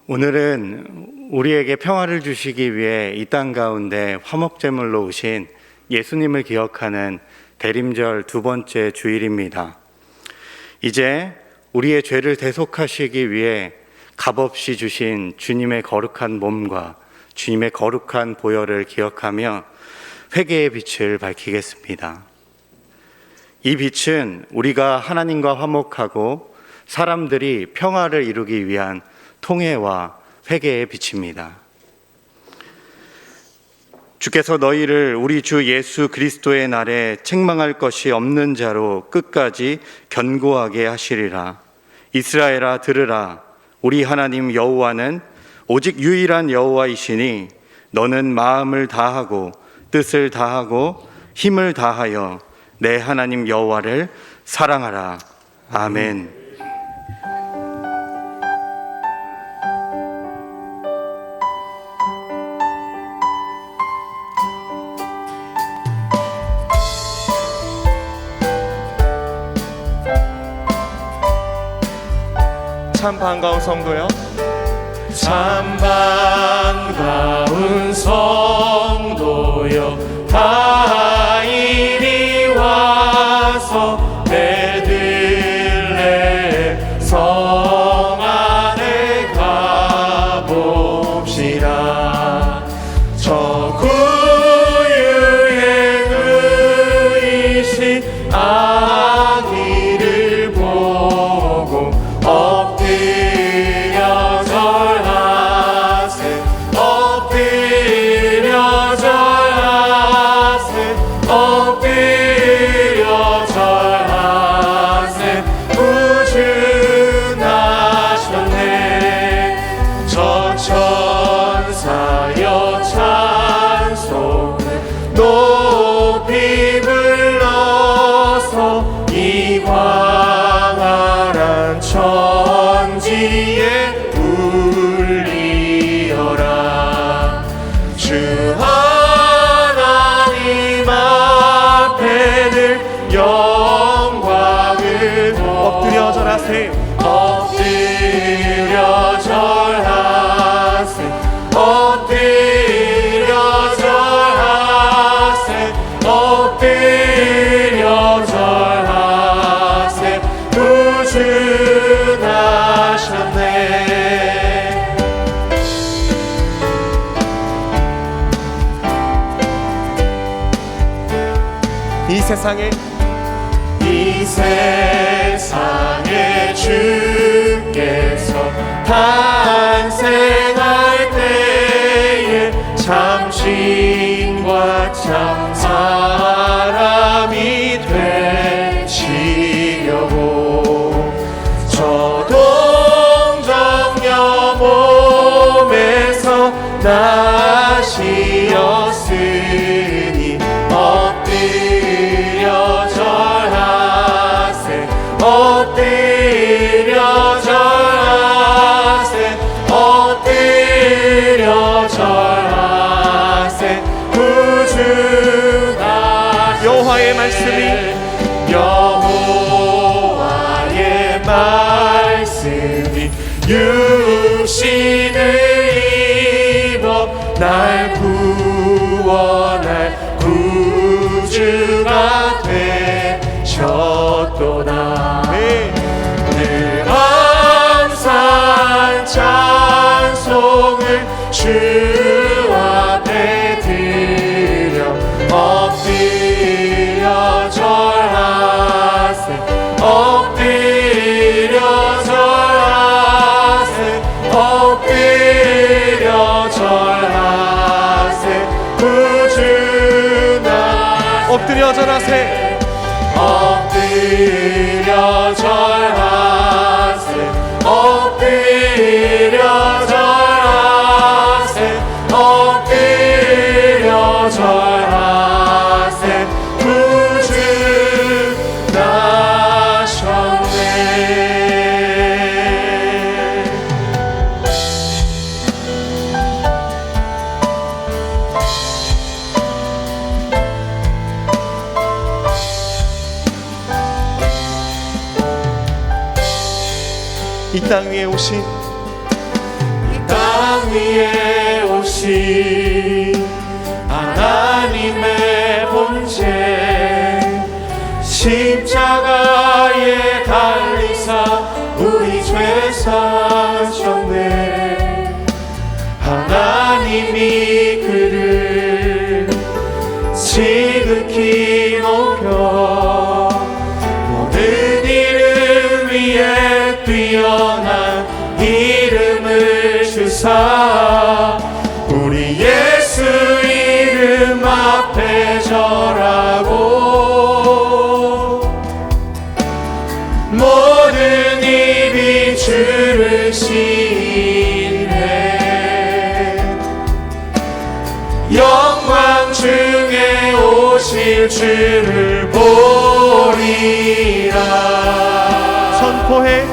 오늘은 우리에게 평화를 주시기 위해 이 땅 가운데 화목제물로 오신 예수님을 기억하는 대림절 두 번째 주일입니다. 이제 우리의 죄를 대속하시기 위해 값없이 주신 주님의 거룩한 몸과 주님의 거룩한 보혈을 기억하며 회개의 빛을 밝히겠습니다. 이 빛은 우리가 하나님과 화목하고 사람들이 평화를 이루기 위한 통회와 회개의 빛입니다. 주께서 너희를 우리 주 예수 그리스도의 날에 책망할 것이 없는 자로 끝까지 견고하게 하시리라. 이스라엘아 들으라. 우리 하나님 여호와는 오직 유일한 여호와이시니 너는 마음을 다하고 뜻을 다하고 힘을 다하여 내 하나님 여호와를 사랑하라. 아멘. 참 반가운 성도요, 참 반가운 성도여, 다 이리 와서 베들레헴 성 안에 가봅시다. 저 구유의 의신 아기를 보고 엎드려 절하세, 엎드려 절하세, 엎드려 절하세. 구주나셨네. 저 천사여 찬송을 높이 불러서 이 광활한 천지에 울리어라. 주 하나님 앞에 늘 영광을 엎드려 절하세, 엎드려 절하세, 엎드려 절하세, 엎드려 절하세. 구주나셨네. 이 세상에 주께서 탄생할 때에 참 신과 참 사람이 되시려고 저 동정녀 몸에서 나시었으니 엎드려 절하세, 엎드려 절하세, 엎드려 절하세. 구주가 여호와의 말씀이 여호와의 말씀이 육신을 입어 날 구원할 구주가 되셨도다. 늘 항상 찬송을 주 앞에 드려 엎드려 절하세, 엎드려 절하세, 엎드려 절하세. 구주나 엎드려 절하세, 엎드려 절하세, 엎드려 절하세, 엎드려 절하세. 구주나셨네. 이 땅 위에 오신 위에 오신 하나님의 본체 십자가에 달리사 우리 죄 사셨네. 하나님이 그를 지극히 높여 모든 이름 위에 뛰어난 이름을 주사 우리 예수 이름 앞에 절하고 모든 입이 주를 시인해 영광 중에 오실 주를 보리라. 선포해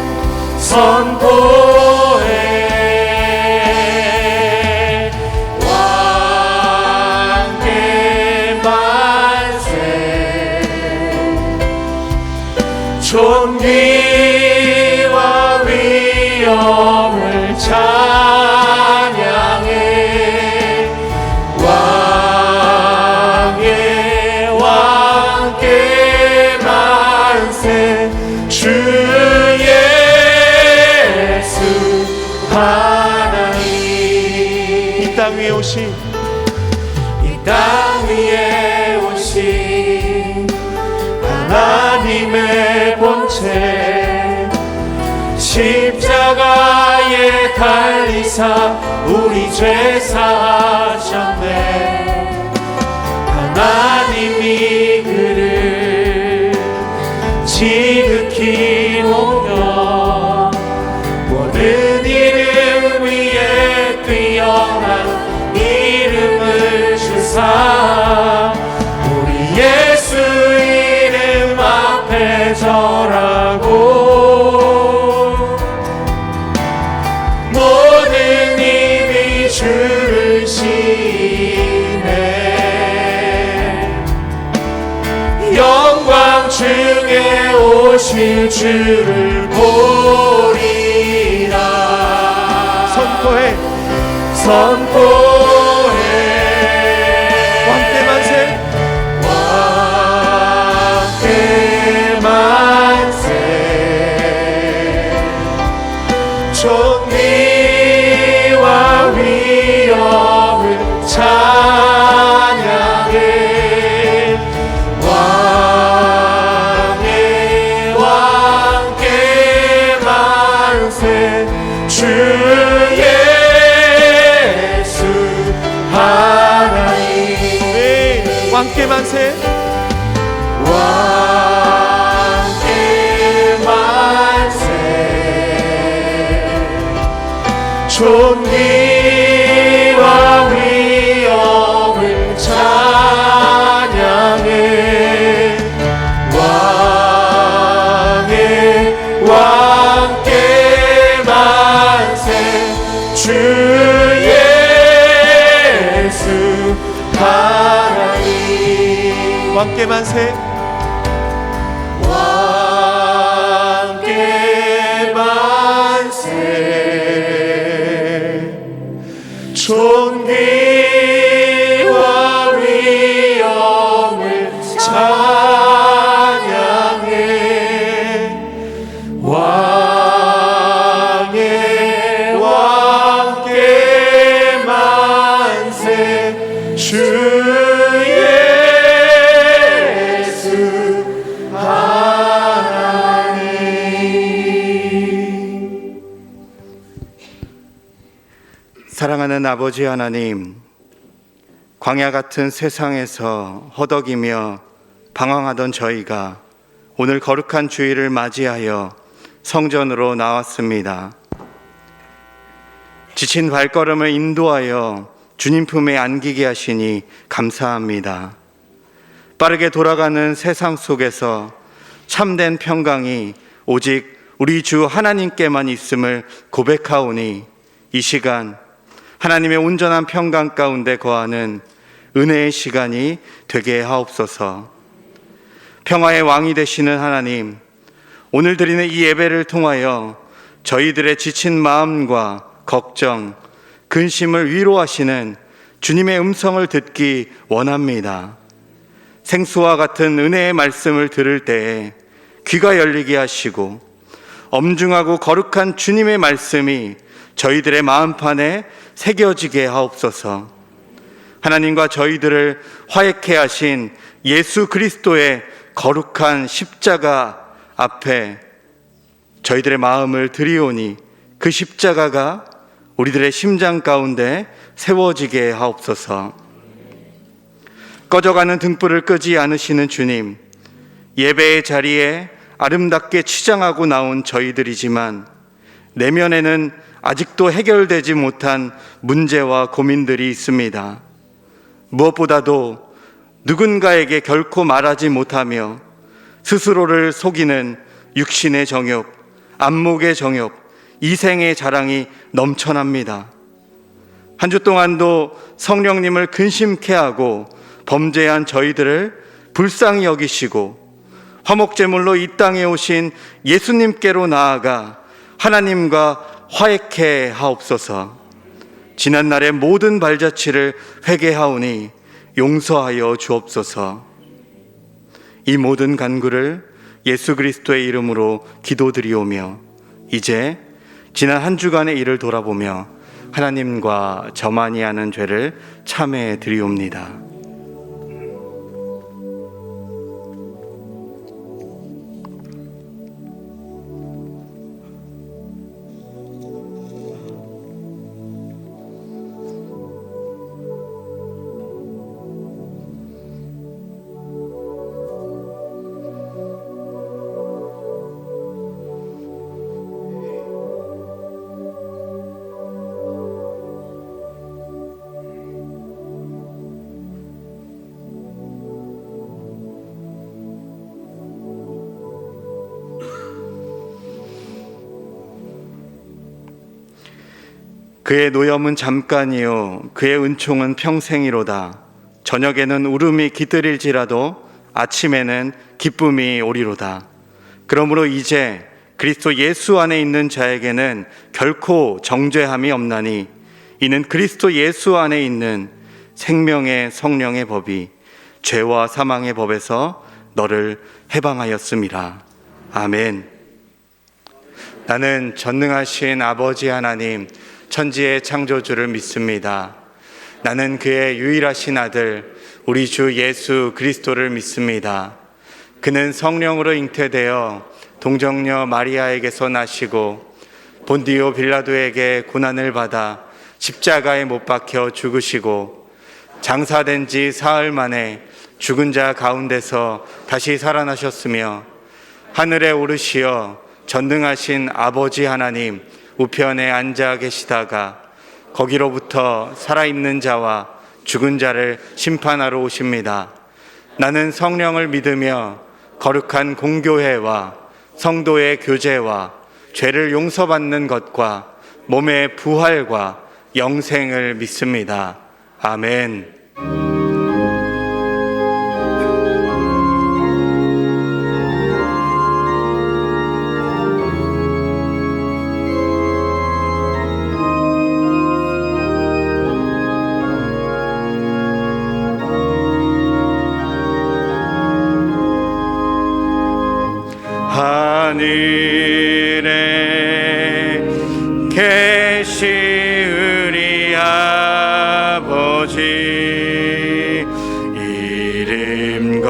왕께 만세. 존귀와 위엄을 찬양해 왕께 만세. 주 예수 하나님 이 땅 위에 오신 이 땅 위에 오신 하나님의 본체 십자가에 달리사 우리 죄 사하셨네. 하나님이 그를 지극히 높여 모든 이름 위에 뛰어난 이름을 주사 우리 예수 이름 앞에 절하고 모든 입이 주를 시인해 영광 중에 오실 주를 보리라. 선포해 왕께 만세. 왕께 만세. 존귀와 위엄을 찬양해 왕께 만세. 주 예수 하나님 왕께 만세. 왕께 만세. 존귀와 위엄을 찬양해 왕께 만세. 주 예수 하나님 왕께 만세. 왕께 만세. 존귀와 위엄을 찬양해 왕께 만세. 주 예수 하나님. 사랑하는 아버지 하나님, 광야 같은 세상에서 허덕이며 방황하던 저희가 오늘 거룩한 주일을 맞이하여 성전으로 나왔습니다. 지친 발걸음을 인도하여 주님 품에 안기게 하시니 감사합니다. 빠르게 돌아가는 세상 속에서 참된 평강이 오직 우리 주 하나님께만 있음을 고백하오니 이 시간 하나님의 온전한 평강 가운데 거하는 은혜의 시간이 되게 하옵소서. 평화의 왕이 되시는 하나님, 오늘 드리는 이 예배를 통하여 저희들의 지친 마음과 걱정, 근심을 위로하시는 주님의 음성을 듣기 원합니다. 생수와 같은 은혜의 말씀을 들을 때에 귀가 열리게 하시고 엄중하고 거룩한 주님의 말씀이 저희들의 마음판에 새겨지게 하옵소서. 하나님과 저희들을 화해케 하신 예수 그리스도의 거룩한 십자가 앞에 저희들의 마음을 드리오니 그 십자가가 우리들의 심장 가운데 세워지게 하옵소서. 꺼져가는 등불을 끄지 않으시는 주님, 예배의 자리에 아름답게 치장하고 나온 저희들이지만 내면에는 아직도 해결되지 못한 문제와 고민들이 있습니다. 무엇보다도 누군가에게 결코 말하지 못하며 스스로를 속이는 육신의 정욕, 안목의 정욕, 이생의 자랑이 넘쳐납니다. 한 주 동안도 성령님을 근심케 하고 범죄한 저희들을 불쌍히 여기시고 화목제물로 이 땅에 오신 예수님께로 나아가 하나님과 화해케 하옵소서. 지난날의 모든 발자취를 회개하오니 용서하여 주옵소서. 이 모든 간구를 예수 그리스도의 이름으로 기도드리오며 이제 지난 한 주간의 일을 돌아보며 하나님과 저만이 하는 죄를 참회 드리옵니다. 그의 노염은 잠깐이요 그의 은총은 평생이로다. 저녁에는 울음이 깃들일지라도 아침에는 기쁨이 오리로다. 그러므로 이제 그리스도 예수 안에 있는 자에게는 결코 정죄함이 없나니 이는 그리스도 예수 안에 있는 생명의 성령의 법이 죄와 사망의 법에서 너를 해방하였음이라. 아멘. 나는 전능하신 아버지 하나님 천지의 창조주를 믿습니다. 나는 그의 유일하신 아들 우리 주 예수 그리스도를 믿습니다. 그는 성령으로 잉태되어 동정녀 마리아에게서 나시고 본디오 빌라도에게 고난을 받아 십자가에 못 박혀 죽으시고 장사된 지 사흘 만에 죽은 자 가운데서 다시 살아나셨으며 하늘에 오르시어 전능하신 아버지 하나님 우편에 앉아 계시다가 거기로부터 살아있는 자와 죽은 자를 심판하러 오십니다. 나는 성령을 믿으며 거룩한 공교회와 성도의 교제와 죄를 용서받는 것과 몸의 부활과 영생을 믿습니다. 아멘. 하늘에 계신 우리 아버지 이름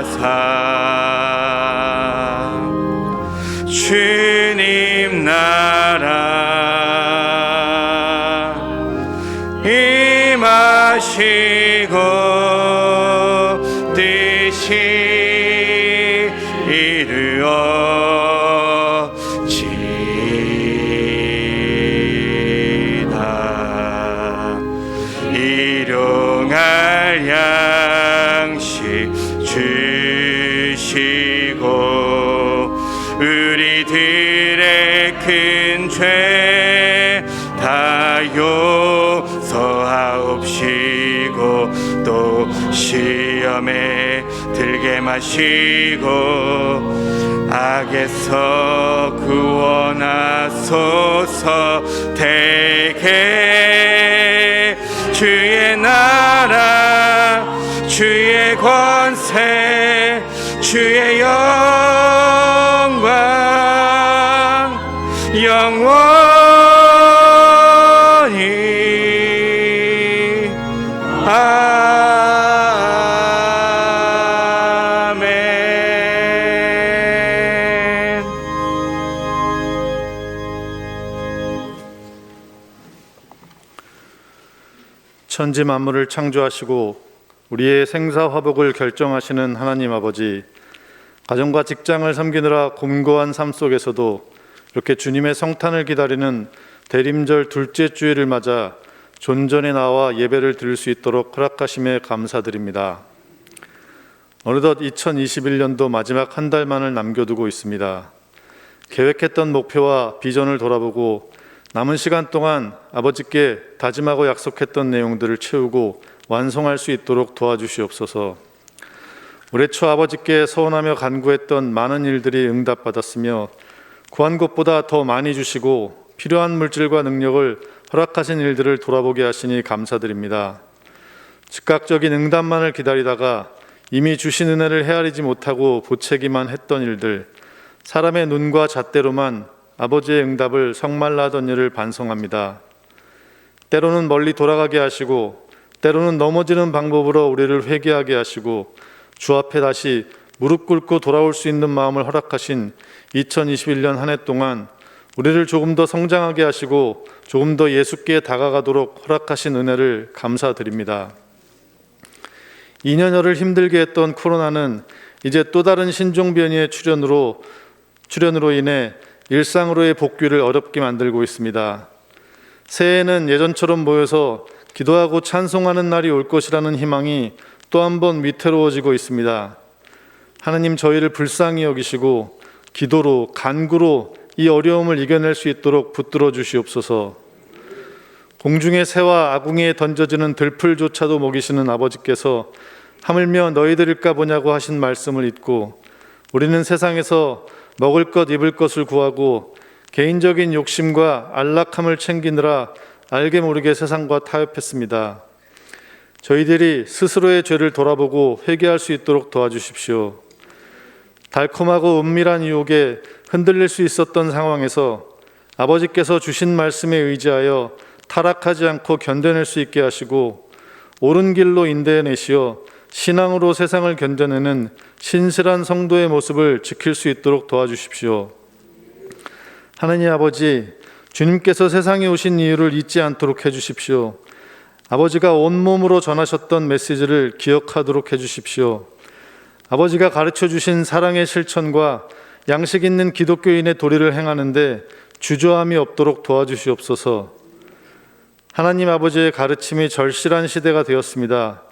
거룩하사 주님 나라 임하시고 이루어지이다. 일용할 양식 주시고 우리들의 큰 죄 다 용서하옵시고 또 시험에 들게 마시고 악에서 구원하사 하소서. 되게 주의 나라 주의 권세 주의 영광 영원히 아멘. 천지 만물을 창조하시고 우리의 생사화복을 결정하시는 하나님 아버지, 가정과 직장을 섬기느라 곤고한 삶 속에서도 이렇게 주님의 성탄을 기다리는 대림절 둘째 주일을 맞아 존전에 나와 예배를 드릴 수 있도록 허락하심에 감사드립니다. 어느덧 2021년도 마지막 한 달만을 남겨두고 있습니다. 계획했던 목표와 비전을 돌아보고 남은 시간 동안 아버지께 다짐하고 약속했던 내용들을 채우고 완성할 수 있도록 도와주시옵소서. 올해 초 아버지께 서원하며 간구했던 많은 일들이 응답받았으며 구한 것보다 더 많이 주시고 필요한 물질과 능력을 허락하신 일들을 돌아보게 하시니 감사드립니다. 즉각적인 응답만을 기다리다가 이미 주신 은혜를 헤아리지 못하고 보채기만 했던 일들, 사람의 눈과 잣대로만 아버지의 응답을 성말라 하던 일을 반성합니다. 때로는 멀리 돌아가게 하시고 때로는 넘어지는 방법으로 우리를 회개하게 하시고 주 앞에 다시 무릎 꿇고 돌아올 수 있는 마음을 허락하신 2021년 한 해 동안 우리를 조금 더 성장하게 하시고 조금 더 예수께 다가가도록 허락하신 은혜를 감사드립니다. 2년여를 힘들게 했던 코로나는 이제 또 다른 신종 변이의 출현으로 인해 일상으로의 복귀를 어렵게 만들고 있습니다. 새해에는 예전처럼 모여서 기도하고 찬송하는 날이 올 것이라는 희망이 또 한 번 위태로워지고 있습니다. 하나님, 저희를 불쌍히 여기시고 기도로 간구로 이 어려움을 이겨낼 수 있도록 붙들어 주시옵소서. 공중의 새와 아궁이에 던져지는 들풀조차도 먹이시는 아버지께서 하물며 너희들일까 보냐고 하신 말씀을 잊고 우리는 세상에서 먹을 것 입을 것을 구하고 개인적인 욕심과 안락함을 챙기느라 알게 모르게 세상과 타협했습니다. 저희들이 스스로의 죄를 돌아보고 회개할 수 있도록 도와주십시오. 달콤하고 은밀한 유혹에 흔들릴 수 있었던 상황에서 아버지께서 주신 말씀에 의지하여 타락하지 않고 견뎌낼 수 있게 하시고 옳은 길로 인도해내시어 신앙으로 세상을 견뎌내는 신실한 성도의 모습을 지킬 수 있도록 도와주십시오. 하나님 아버지, 주님께서 세상에 오신 이유를 잊지 않도록 해주십시오. 아버지가 온몸으로 전하셨던 메시지를 기억하도록 해주십시오. 아버지가 가르쳐 주신 사랑의 실천과 양식 있는 기독교인의 도리를 행하는데 주저함이 없도록 도와주시옵소서. 하나님 아버지의 가르침이 절실한 시대가 되었습니다.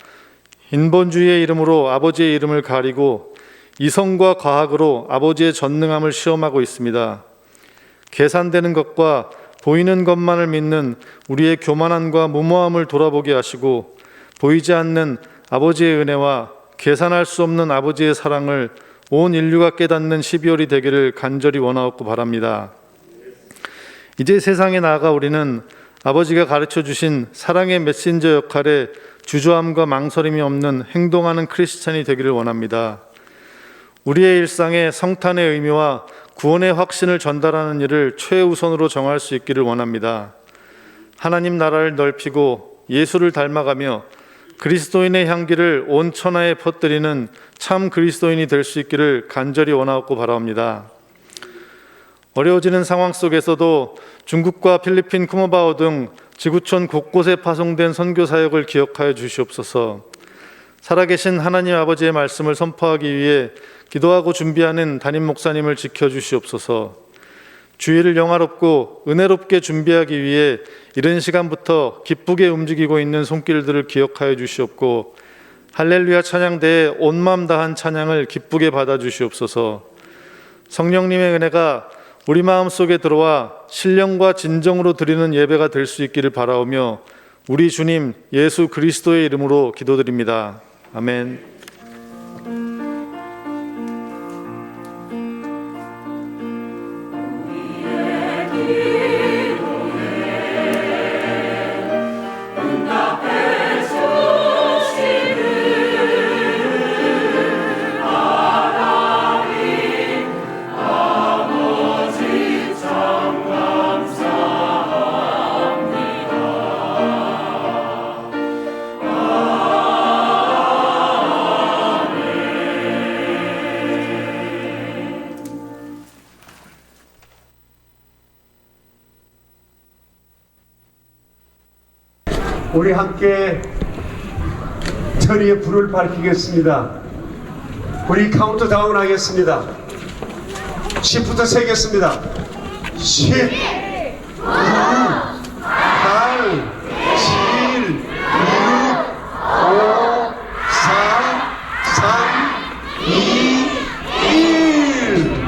인본주의의 이름으로 아버지의 이름을 가리고 이성과 과학으로 아버지의 전능함을 시험하고 있습니다. 계산되는 것과 보이는 것만을 믿는 우리의 교만함과 무모함을 돌아보게 하시고 보이지 않는 아버지의 은혜와 계산할 수 없는 아버지의 사랑을 온 인류가 깨닫는 12월이 되기를 간절히 원하옵고 바랍니다. 이제 세상에 나아가 우리는 아버지가 가르쳐 주신 사랑의 메신저 역할에 주저함과 망설임이 없는 행동하는 크리스찬이 되기를 원합니다. 우리의 일상에 성탄의 의미와 구원의 확신을 전달하는 일을 최우선으로 정할 수 있기를 원합니다. 하나님 나라를 넓히고 예수를 닮아가며 그리스도인의 향기를 온 천하에 퍼뜨리는 참 그리스도인이 될 수 있기를 간절히 원하옵고 바라옵니다. 어려워지는 상황 속에서도 중국과 필리핀, 쿠모바오 등 지구촌 곳곳에 파송된 선교 사역을 기억하여 주시옵소서. 살아계신 하나님 아버지의 말씀을 선포하기 위해 기도하고 준비하는 담임 목사님을 지켜주시옵소서. 주일을 영화롭고 은혜롭게 준비하기 위해 이른 시간부터 기쁘게 움직이고 있는 손길들을 기억하여 주시옵고 할렐루야 찬양대에 온 마음 다한 찬양을 기쁘게 받아주시옵소서. 성령님의 은혜가 우리 마음속에 들어와 신령과 진정으로 드리는 예배가 될 수 있기를 바라오며 우리 주님 예수 그리스도의 이름으로 기도드립니다. 아멘. 우리의 우리 함께 천의의 불을 밝히겠습니다. 우리 카운트다운 하겠습니다. 10부터 세겠습니다. 10, 9, 8, 7, 6, 5, 4, 3, 2, 1.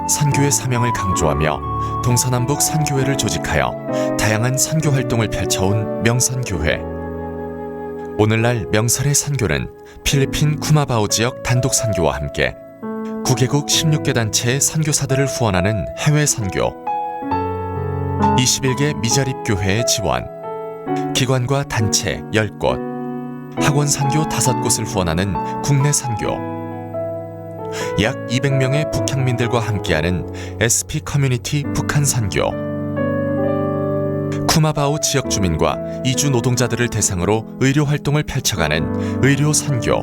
선교의 사명을 강조하며 동서남북 선교회를 조직하여 다양한 선교 활동을 펼쳐온 명선교회. 오늘날 명선의 선교는 필리핀 쿠마바오 지역 단독 선교와 함께 9개국 16개 단체의 선교사들을 후원하는 해외 선교, 21개 미자립 교회의 지원, 기관과 단체 10곳, 학원 선교 5곳을 후원하는 국내 선교, 약 200명의 북향민들과 함께하는 SP 커뮤니티 북한 선교, 쿠마바오 지역 주민과 이주 노동자들을 대상으로 의료 활동을 펼쳐가는 의료 선교,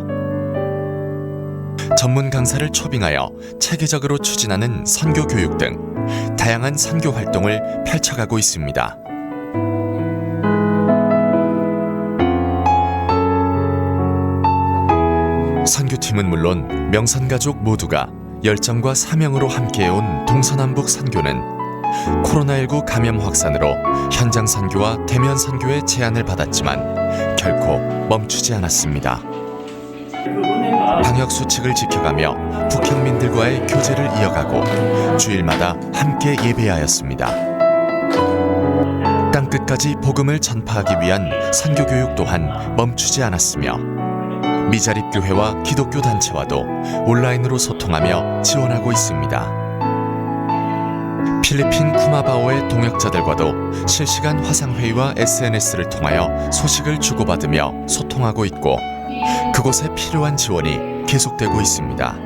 전문 강사를 초빙하여 체계적으로 추진하는 선교 교육 등 다양한 선교 활동을 펼쳐가고 있습니다. 선교팀은 물론 명산가족 모두가 열정과 사명으로 함께해온 동서남북 선교는 코로나19 감염 확산으로 현장 선교와 대면 선교의 제안을 받았지만 결코 멈추지 않았습니다. 방역 수칙을 지켜가며 북향민들과의 교제를 이어가고 주일마다 함께 예배하였습니다. 땅끝까지 복음을 전파하기 위한 선교 교육 또한 멈추지 않았으며 미자립교회와 기독교 단체와도 온라인으로 소통하며 지원하고 있습니다. 필리핀 쿠마바오의 동역자들과도 실시간 화상회의와 SNS를 통하여 소식을 주고받으며 소통하고 있고 그곳에 필요한 지원이 계속되고 있습니다.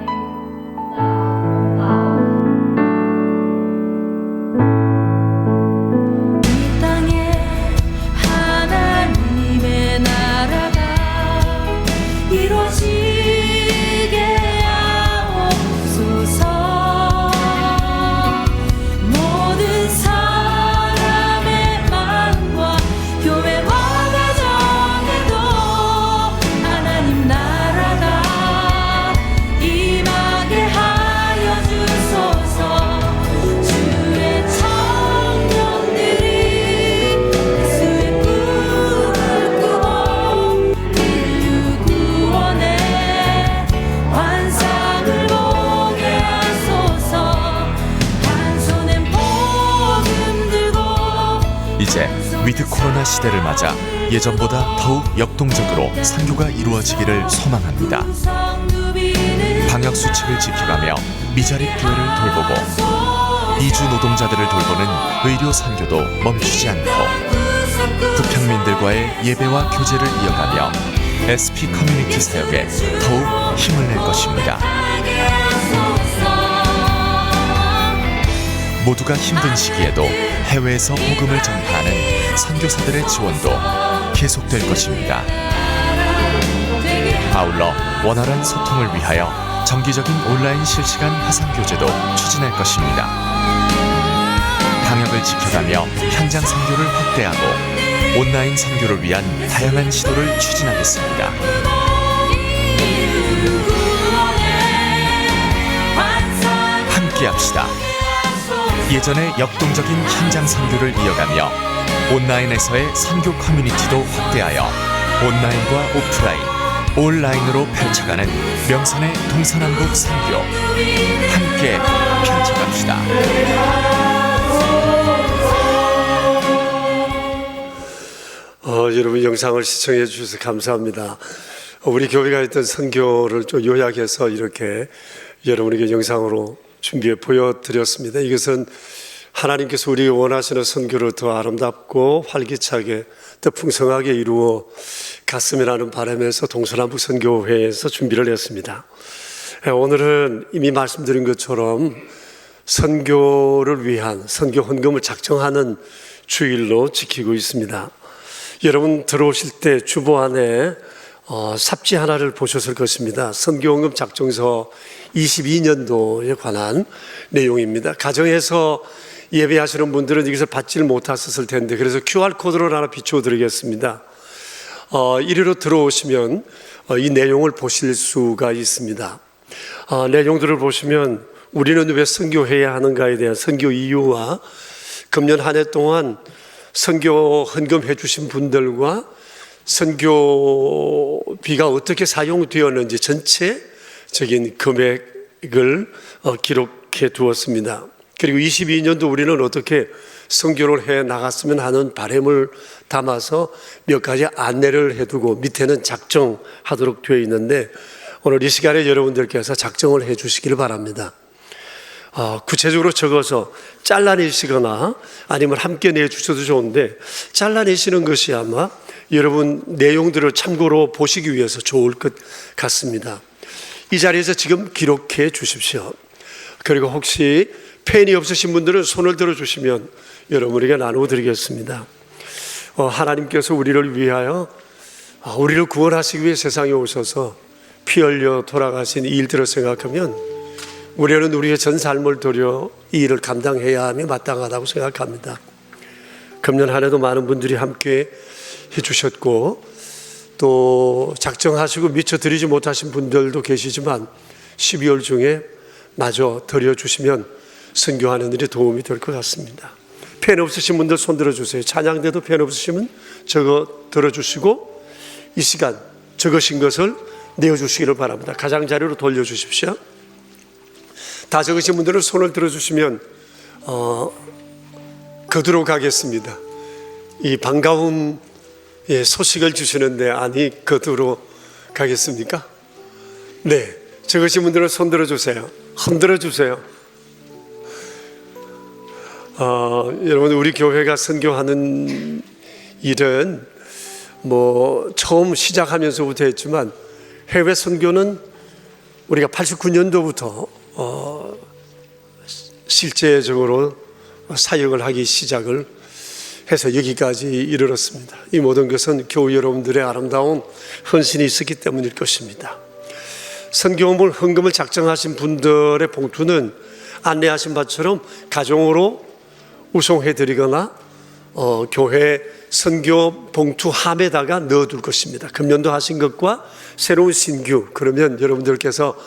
이 땅에 하나님의 나라가 이루어지게 하옵소서. 모든 사람의 마음과 교회와 가정에도 하나님 나라가 임하게 하여 주소서. 주의 청년들이 예수의 꿈을 꾸고 인류 구원의 환상을 보게 하소서. 한 손엔 복음 들고 이제 위드 코로나 시대를 맞아 예전보다 더욱 역동적으로 선교가 이루어지기를 소망합니다. 방역 수칙을 지켜가며 미자립 교회를 돌보고 이주 노동자들을 돌보는 의료 선교도 멈추지 않고 북향민들과의 예배와 교제를 이어가며 SP 커뮤니티 사역에 더욱 힘을 낼 것입니다. 모두가 힘든 시기에도 해외에서 복음을 전파하는 선교사들의 지원도 계속될 것입니다. 아울러 원활한 소통을 위하여 정기적인 온라인 실시간 화상교제도 추진할 것입니다. 방역을 지켜가며 현장 선교를 확대하고 온라인 선교를 위한 다양한 시도를 추진하겠습니다. 함께합시다. 예전의 역동적인 현장 선교를 이어가며 온라인에서의 선교 커뮤니티도 확대하여 온라인과 오프라인, 온라인으로 펼쳐가는 명산의 동서남북 선교 함께 펼쳐갑시다. 여러분 영상을 시청해 주셔서 감사합니다. 우리 교회가 했던 선교를 좀 요약해서 이렇게 여러분에게 영상으로 준비해 보여드렸습니다. 이것은 하나님께서 우리가 원하시는 선교를 더 아름답고 활기차게 더 풍성하게 이루어 갔으면 바람에서 동서남북 선교회에서 준비를 했습니다. 오늘은 이미 말씀드린 것처럼 선교를 위한 선교 헌금을 작정하는 주일로 지키고 있습니다. 여러분 들어오실 때 주보 안에 삽지 하나를 보셨을 것입니다. 선교헌금 작정서 22년도에 관한 내용입니다. 가정에서 예배하시는 분들은 이것을 받지를 못하셨을 텐데 그래서 QR코드를 하나 비춰드리겠습니다. 이리로 들어오시면 이 내용을 보실 수가 있습니다. 내용들을 보시면 우리는 왜 선교해야 하는가에 대한 선교 이유와 금년 한 해 동안 선교 헌금해 주신 분들과 선교비가 어떻게 사용되었는지 전체적인 금액을 기록해 두었습니다. 그리고 22년도 우리는 어떻게 선교를 해 나갔으면 하는 바람을 담아서 몇 가지 안내를 해두고 밑에는 작정하도록 되어 있는데 오늘 이 시간에 여러분들께서 작정을 해 주시기를 바랍니다. 구체적으로 적어서 잘라내시거나 아니면 함께 내주셔도 좋은데 잘라내시는 것이 아마 여러분 내용들을 참고로 보시기 위해서 좋을 것 같습니다. 이 자리에서 지금 기록해 주십시오. 그리고 혹시 펜이 없으신 분들은 손을 들어주시면 여러분에게 나누어 드리겠습니다. 하나님께서 우리를 위하여 우리를 구원하시기 위해 세상에 오셔서 피 흘려 돌아가신 이 일들을 생각하면 우리는 우리의 전 삶을 들여 이 일을 감당해야 하며 마땅하다고 생각합니다. 금년 한 해도 많은 분들이 함께 해주셨고 또 작정하시고 미처 드리지 못하신 분들도 계시지만 12월 중에 마저 드려주시면 선교하는 일에 도움이 될 것 같습니다. 펜 없으신 분들 손 들어주세요. 찬양대도 펜 없으시면 저거 들어주시고 이 시간 적으신 것을 내어주시기를 바랍니다. 가장자리로 돌려주십시오. 다 적으신 분들은 손을 들어주시면 거두러 가겠습니다. 이 반가운 소식을 주시는데 아니 거두러 가겠습니까? 네, 적으신 분들은 손 들어주세요. 흔들어 주세요. 여러분, 우리 교회가 선교하는 일은 뭐 처음 시작하면서부터 했지만 해외 선교는 우리가 89년도부터 실제적으로 사역을 하기 시작을 해서 여기까지 이르렀습니다. 이 모든 것은 교우 여러분들의 아름다운 헌신이 있었기 때문일 것입니다. 선교물 헌금을 작정하신 분들의 봉투는 안내하신 바처럼 가정으로 우송해 드리거나 교회 선교 봉투 함에다가 넣어둘 것입니다. 금년도 하신 것과 새로운 신규, 그러면 여러분들께서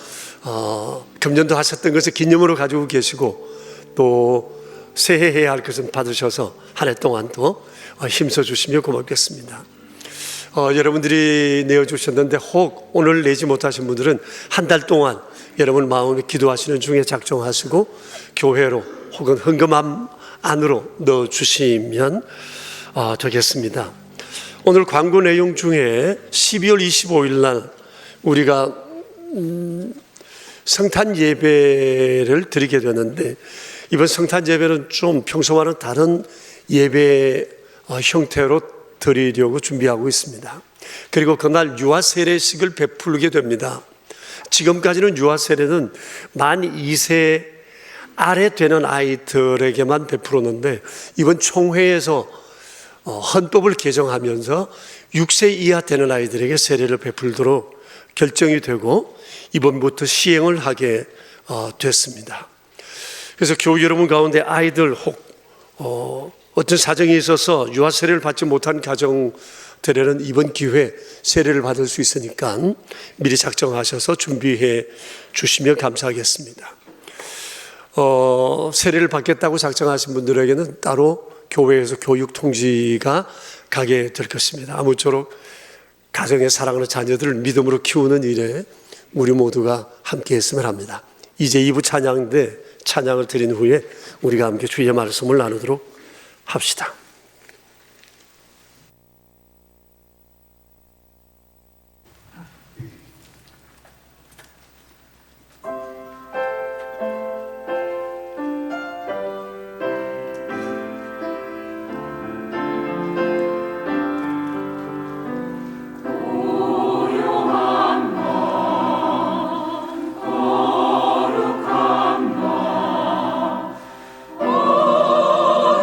금년도 하셨던 것을 기념으로 가지고 계시고 또 새해 해야 할 것은 받으셔서 한 해 동안 또 힘써 주시면 고맙겠습니다. 여러분들이 내어주셨는데 혹 오늘 내지 못하신 분들은 한 달 동안 여러분 마음에 기도하시는 중에 작정하시고 교회로 혹은 헌금 안으로 넣어주시면 되겠습니다. 오늘 광고 내용 중에 12월 25일 날 우리가 성탄 예배를 드리게 되는데 이번 성탄 예배는 좀 평소와는 다른 예배 형태로 드리려고 준비하고 있습니다. 그리고 그날 유아 세례식을 베풀게 됩니다. 지금까지는 유아 세례는 만 2세 아래 되는 아이들에게만 베풀었는데 이번 총회에서 헌법을 개정하면서 6세 이하 되는 아이들에게 세례를 베풀도록 결정이 되고 이번부터 시행을 하게 됐습니다. 그래서 교우 여러분 가운데 아이들 혹 어떤 사정이 있어서 유아 세례를 받지 못한 가정들에는 이번 기회에 세례를 받을 수 있으니까 미리 작정하셔서 준비해 주시면 감사하겠습니다. 세례를 받겠다고 작정하신 분들에게는 따로 교회에서 교육 통지가 가게 될 것입니다. 아무쪼록 가정의 사랑하는 자녀들을 믿음으로 키우는 일에 우리 모두가 함께 했으면 합니다. 이제 2부 찬양인데 찬양을 드린 후에 우리가 함께 주의 말씀을 나누도록 합시다. 거룩한 너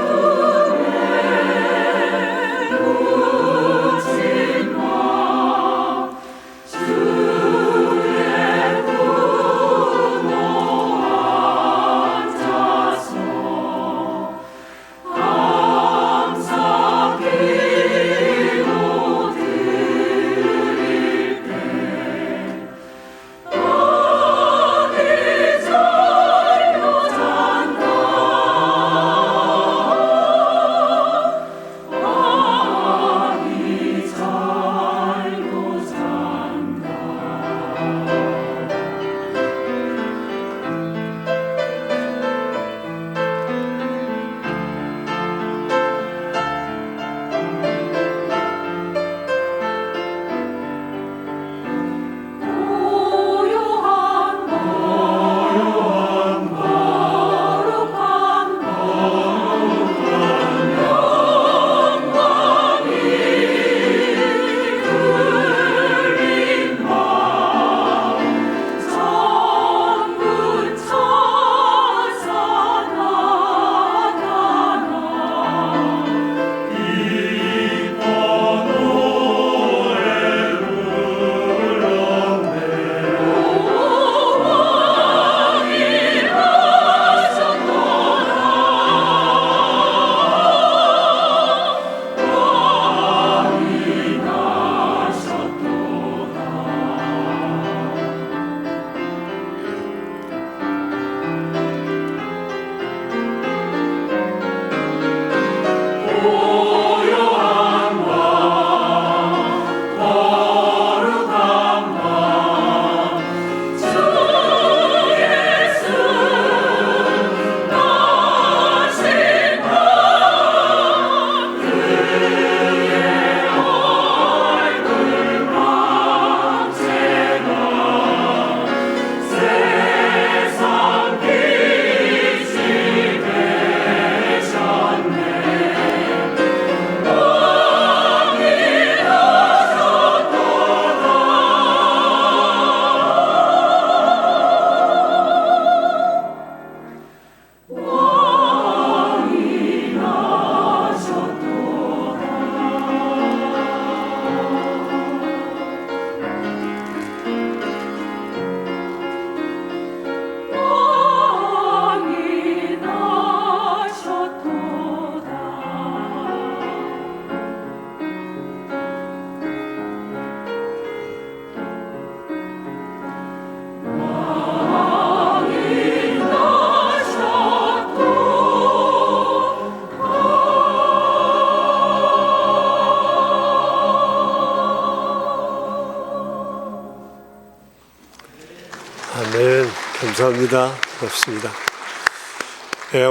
아멘. 감사합니다. 고맙습니다.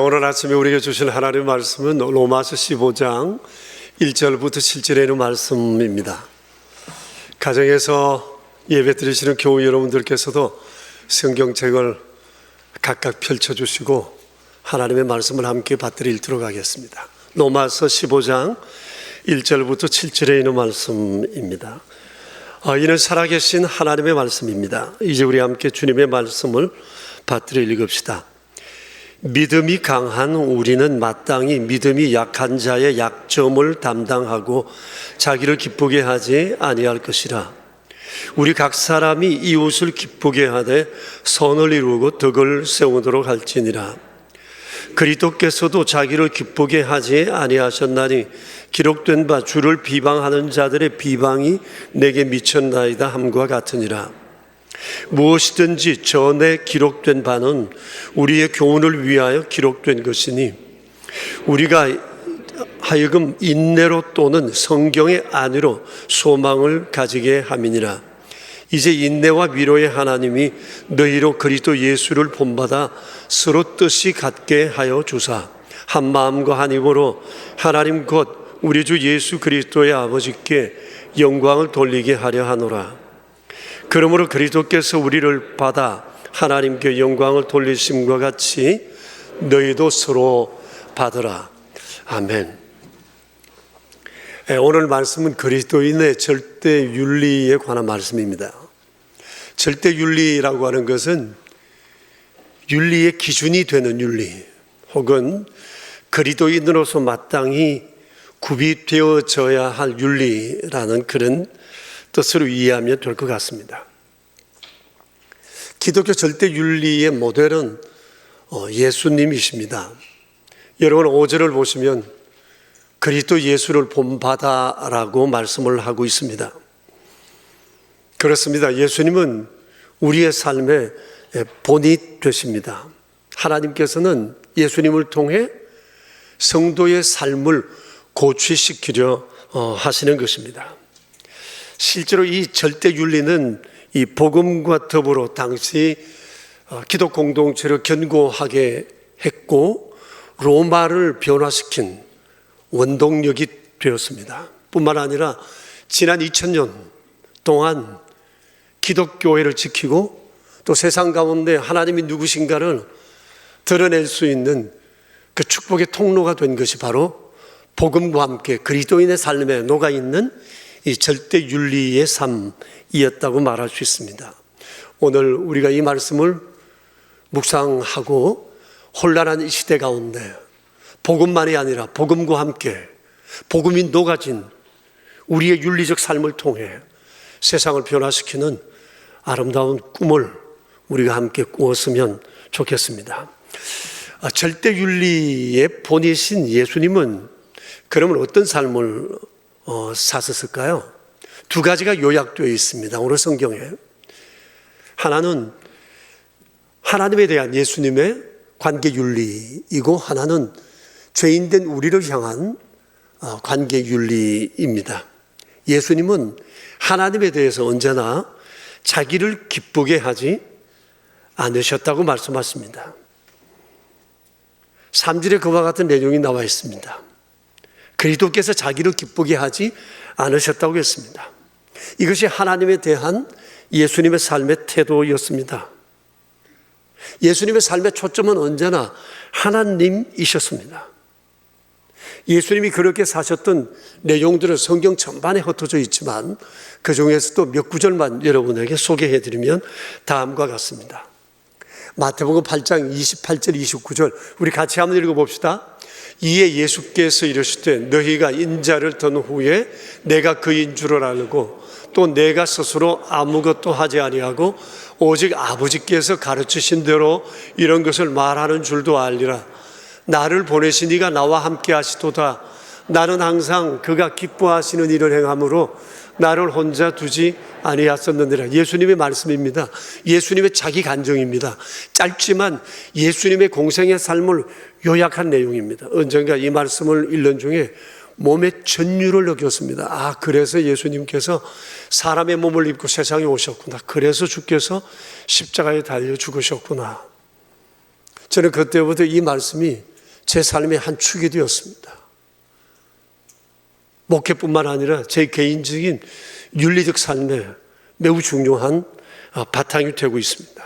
오늘 아침에 우리에게 주신 하나님의 말씀은 로마서 15장 1절부터 7절에 있는 말씀입니다. 가정에서 예배 드리시는 교우 여러분들께서도 성경책을 각각 펼쳐주시고 하나님의 말씀을 함께 받들어 읽도록 하겠습니다. 로마서 15장 1절부터 7절에 있는 말씀입니다. 이는 살아계신 하나님의 말씀입니다. 이제 우리 함께 주님의 말씀을 받들어 읽읍시다. 믿음이 강한 우리는 마땅히 믿음이 약한 자의 약점을 담당하고 자기를 기쁘게 하지 아니할 것이라. 우리 각 사람이 이웃을 기쁘게 하되 선을 이루고 덕을 세우도록 할지니라. 그리스도께서도 자기를 기쁘게 하지 아니하셨나니 기록된 바 주를 비방하는 자들의 비방이 내게 미쳤나이다 함과 같으니라. 무엇이든지 전에 기록된 바는 우리의 교훈을 위하여 기록된 것이니 우리가 하여금 인내로 또는 성경의 안위로 소망을 가지게 함이니라. 이제 인내와 위로의 하나님이 너희로 그리스도 예수를 본받아 서로 뜻이 같게 하여 주사 한 마음과 한 입으로 하나님 곧 우리 주 예수 그리스도의 아버지께 영광을 돌리게 하려 하노라. 그러므로 그리스도께서 우리를 받아 하나님께 영광을 돌리심과 같이 너희도 서로 받으라. 아멘. 오늘 말씀은 그리스도인의 절대 윤리에 관한 말씀입니다. 절대 윤리라고 하는 것은 윤리의 기준이 되는 윤리 혹은 그리스도인으로서 마땅히 구비되어져야 할 윤리라는 그런 뜻으로 이해하면 될 것 같습니다. 기독교 절대 윤리의 모델은 예수님이십니다. 여러분 5절을 보시면 그리스도 예수를 본받아라고 말씀을 하고 있습니다. 그렇습니다. 예수님은 우리의 삶의 본이 되십니다. 하나님께서는 예수님을 통해 성도의 삶을 고취시키려 하시는 것입니다. 실제로 이 절대 윤리는 이 복음과 더불어 당시 기독 공동체를 견고하게 했고 로마를 변화시킨 원동력이 되었습니다. 뿐만 아니라 지난 2000년 동안 기독교회를 지키고 또 세상 가운데 하나님이 누구신가를 드러낼 수 있는 그 축복의 통로가 된 것이 바로 복음과 함께 그리스도인의 삶에 녹아있는 이 절대 윤리의 삶이었다고 말할 수 있습니다. 오늘 우리가 이 말씀을 묵상하고 혼란한 이 시대 가운데 복음만이 아니라 복음과 함께 복음이 녹아진 우리의 윤리적 삶을 통해 세상을 변화시키는 아름다운 꿈을 우리가 함께 꾸었으면 좋겠습니다. 절대 윤리의 본이신 예수님은 그러면 어떤 삶을 사셨을까요? 두 가지가 요약되어 있습니다. 오늘 성경에. 하나는 하나님에 대한 예수님의 관계 윤리이고 하나는 죄인된 우리를 향한 관계 윤리입니다. 예수님은 하나님에 대해서 언제나 자기를 기쁘게 하지 않으셨다고 말씀하십니다. 3절에 그와 같은 내용이 나와 있습니다. 그리스도께서 자기를 기쁘게 하지 않으셨다고 했습니다. 이것이 하나님에 대한 예수님의 삶의 태도였습니다. 예수님의 삶의 초점은 언제나 하나님이셨습니다. 예수님이 그렇게 사셨던 내용들은 성경 전반에 흩어져 있지만 그 중에서도 몇 구절만 여러분에게 소개해드리면 다음과 같습니다. 마태복음 8장 28절 29절 우리 같이 한번 읽어봅시다. 이에 예수께서 이르시되 너희가 인자를 던 후에 내가 그인 줄을 알고 또 내가 스스로 아무것도 하지 아니하고 오직 아버지께서 가르치신 대로 이런 것을 말하는 줄도 알리라. 나를 보내신 이가 나와 함께 하시도다. 나는 항상 그가 기뻐하시는 일을 행함으로 나를 혼자 두지 아니하셨느니라. 예수님의 말씀입니다. 예수님의 자기 간증입니다. 짧지만 예수님의 공생의 삶을 요약한 내용입니다. 언젠가 이 말씀을 읽는 중에 몸의 전율을 느꼈습니다. 아, 그래서 예수님께서 사람의 몸을 입고 세상에 오셨구나. 그래서 주께서 십자가에 달려 죽으셨구나. 저는 그때부터 이 말씀이 제 삶의 한 축이 되었습니다. 목회뿐만 아니라 제 개인적인 윤리적 삶에 매우 중요한 바탕이 되고 있습니다.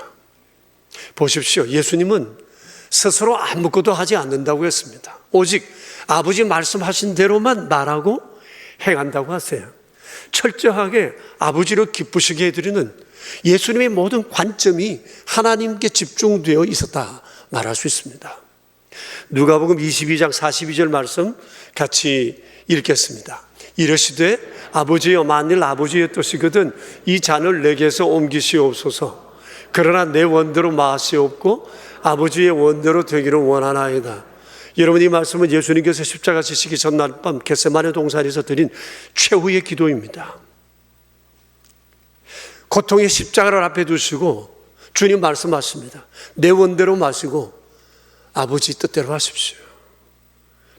보십시오. 예수님은 스스로 아무것도 하지 않는다고 했습니다. 오직 아버지 말씀하신 대로만 말하고 행한다고 하세요. 철저하게 아버지를 기쁘시게 해드리는 예수님의 모든 관점이 하나님께 집중되어 있었다 말할 수 있습니다. 누가복음 22장 42절 말씀 같이 읽겠습니다. 이르시되 아버지여, 만일 아버지의 뜻이거든 이 잔을 내게서 옮기시옵소서. 그러나 내 원대로 마시옵고 아버지의 원대로 되기를 원하나이다. 여러분, 이 말씀은 예수님께서 십자가 지시기 전날 밤 겟세마네 동산에서 드린 최후의 기도입니다. 고통의 십자가를 앞에 두시고 주님 말씀하십니다. 내 원대로 마시고 아버지 뜻대로 하십시오.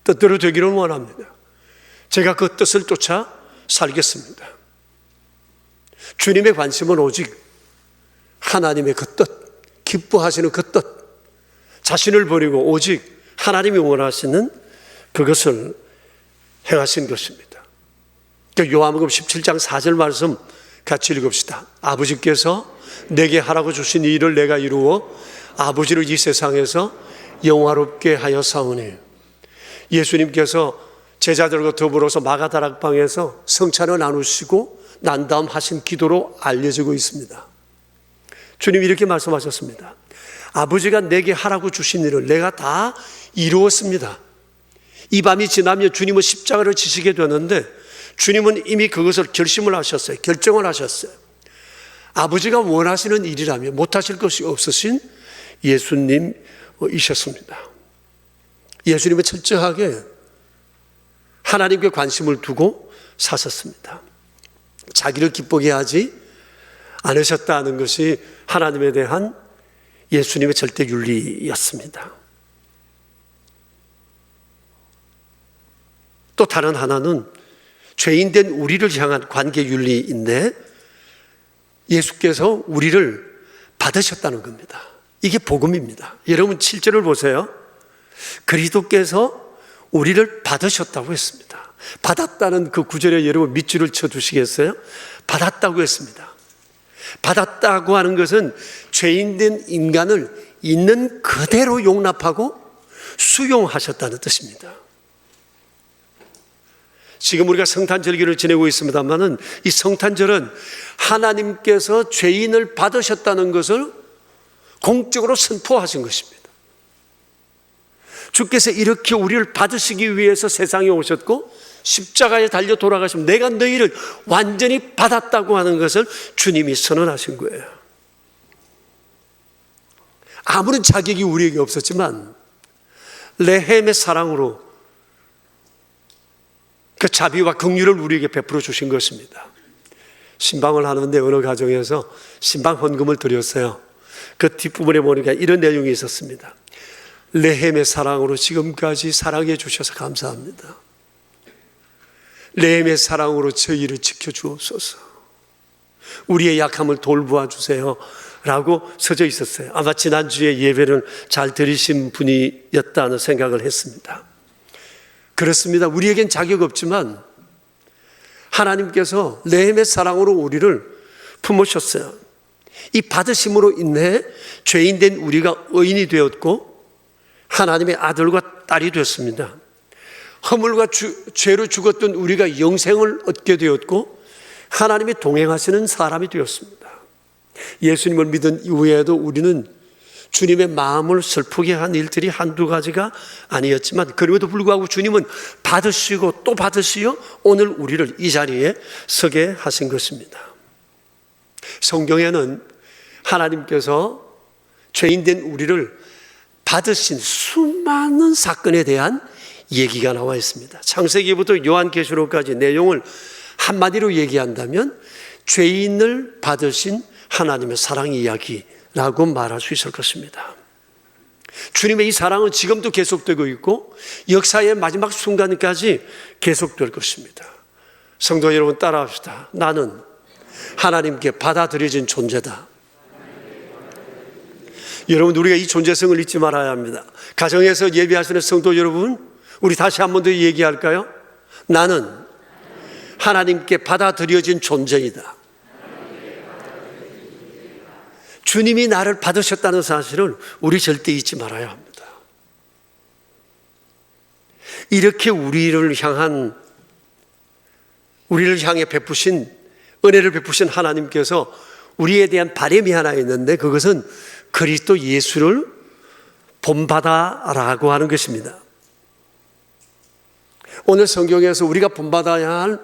뜻대로 되기를 원합니다. 제가 그 뜻을 쫓아 살겠습니다. 주님의 관심은 오직 하나님의 그 뜻, 기뻐하시는 그 뜻, 자신을 버리고 오직 하나님이 원하시는 그것을 행하신 것입니다. 요한복음 17장 4절 말씀 같이 읽읍시다. 아버지께서 내게 하라고 주신 이 일을 내가 이루어 아버지를 이 세상에서 영화롭게 하여 사오니. 예수님께서 제자들과 더불어서 마가다락방에서 성찬을 나누시고 난 다음 하신 기도로 알려지고 있습니다. 주님이 이렇게 말씀하셨습니다. 아버지가 내게 하라고 주신 일을 내가 다 이루었습니다. 이 밤이 지나면 주님은 십자가를 지시게 되는데 주님은 이미 그것을 결심을 하셨어요. 결정을 하셨어요. 아버지가 원하시는 일이라면 못하실 것이 없으신 예수님이셨습니다. 예수님은 철저하게 하나님께 관심을 두고 사셨습니다. 자기를 기쁘게 하지 않으셨다는 것이 하나님에 대한 예수님의 절대 윤리였습니다. 또 다른 하나는 죄인된 우리를 향한 관계 윤리인데 예수께서 우리를 받으셨다는 겁니다. 이게 복음입니다. 여러분 7절을 보세요. 그리스도께서 우리를 받으셨다고 했습니다. 받았다는 그 구절에 여러분 밑줄을 쳐두시겠어요? 받았다고 했습니다. 받았다고 하는 것은 죄인된 인간을 있는 그대로 용납하고 수용하셨다는 뜻입니다. 지금 우리가 성탄절기를 지내고 있습니다만은 이 성탄절은 하나님께서 죄인을 받으셨다는 것을 공적으로 선포하신 것입니다. 주께서 이렇게 우리를 받으시기 위해서 세상에 오셨고 십자가에 달려 돌아가시면 내가 너희를 완전히 받았다고 하는 것을 주님이 선언하신 거예요. 아무런 자격이 우리에게 없었지만 레헴의 사랑으로 그 자비와 긍휼을 우리에게 베풀어 주신 것입니다. 신방을 하는데 어느 가정에서 신방 헌금을 드렸어요. 그 뒷부분에 보니까 이런 내용이 있었습니다. 레헴의 사랑으로 지금까지 사랑해 주셔서 감사합니다. 레헴의 사랑으로 저희를 지켜주옵소서. 우리의 약함을 돌보아 주세요 라고 써져 있었어요. 아마 지난주에 예배를 잘 들으신 분이었다는 생각을 했습니다. 그렇습니다. 우리에겐 자격 없지만 하나님께서 레헴의 사랑으로 우리를 품으셨어요. 이 받으심으로 인해 죄인된 우리가 의인이 되었고 하나님의 아들과 딸이 되었습니다. 허물과 죄로 죽었던 우리가 영생을 얻게 되었고 하나님이 동행하시는 사람이 되었습니다. 예수님을 믿은 이후에도 우리는 주님의 마음을 슬프게 한 일들이 한두 가지가 아니었지만 그럼에도 불구하고 주님은 받으시고 또 받으시어 오늘 우리를 이 자리에 서게 하신 것입니다. 성경에는 하나님께서 죄인된 우리를 받으신 수많은 사건에 대한 얘기가 나와 있습니다. 창세기부터 요한계시록까지 내용을 한마디로 얘기한다면 죄인을 받으신 하나님의 사랑 이야기라고 말할 수 있을 것입니다. 주님의 이 사랑은 지금도 계속되고 있고 역사의 마지막 순간까지 계속될 것입니다. 성도 여러분, 따라합시다. 나는 하나님께 받아들여진 존재다. 여러분, 우리가 이 존재성을 잊지 말아야 합니다. 가정에서 예배하시는 성도 여러분, 우리 다시 한 번 더 얘기할까요? 나는 하나님께 받아들여진 존재이다. 주님이 나를 받으셨다는 사실을 우리 절대 잊지 말아야 합니다. 이렇게 우리를 향해 베푸신 은혜를 베푸신 하나님께서 우리에 대한 바람이 하나 있는데, 그것은 그리스도 예수를 본받아라고 하는 것입니다. 오늘 성경에서 우리가 본받아야 할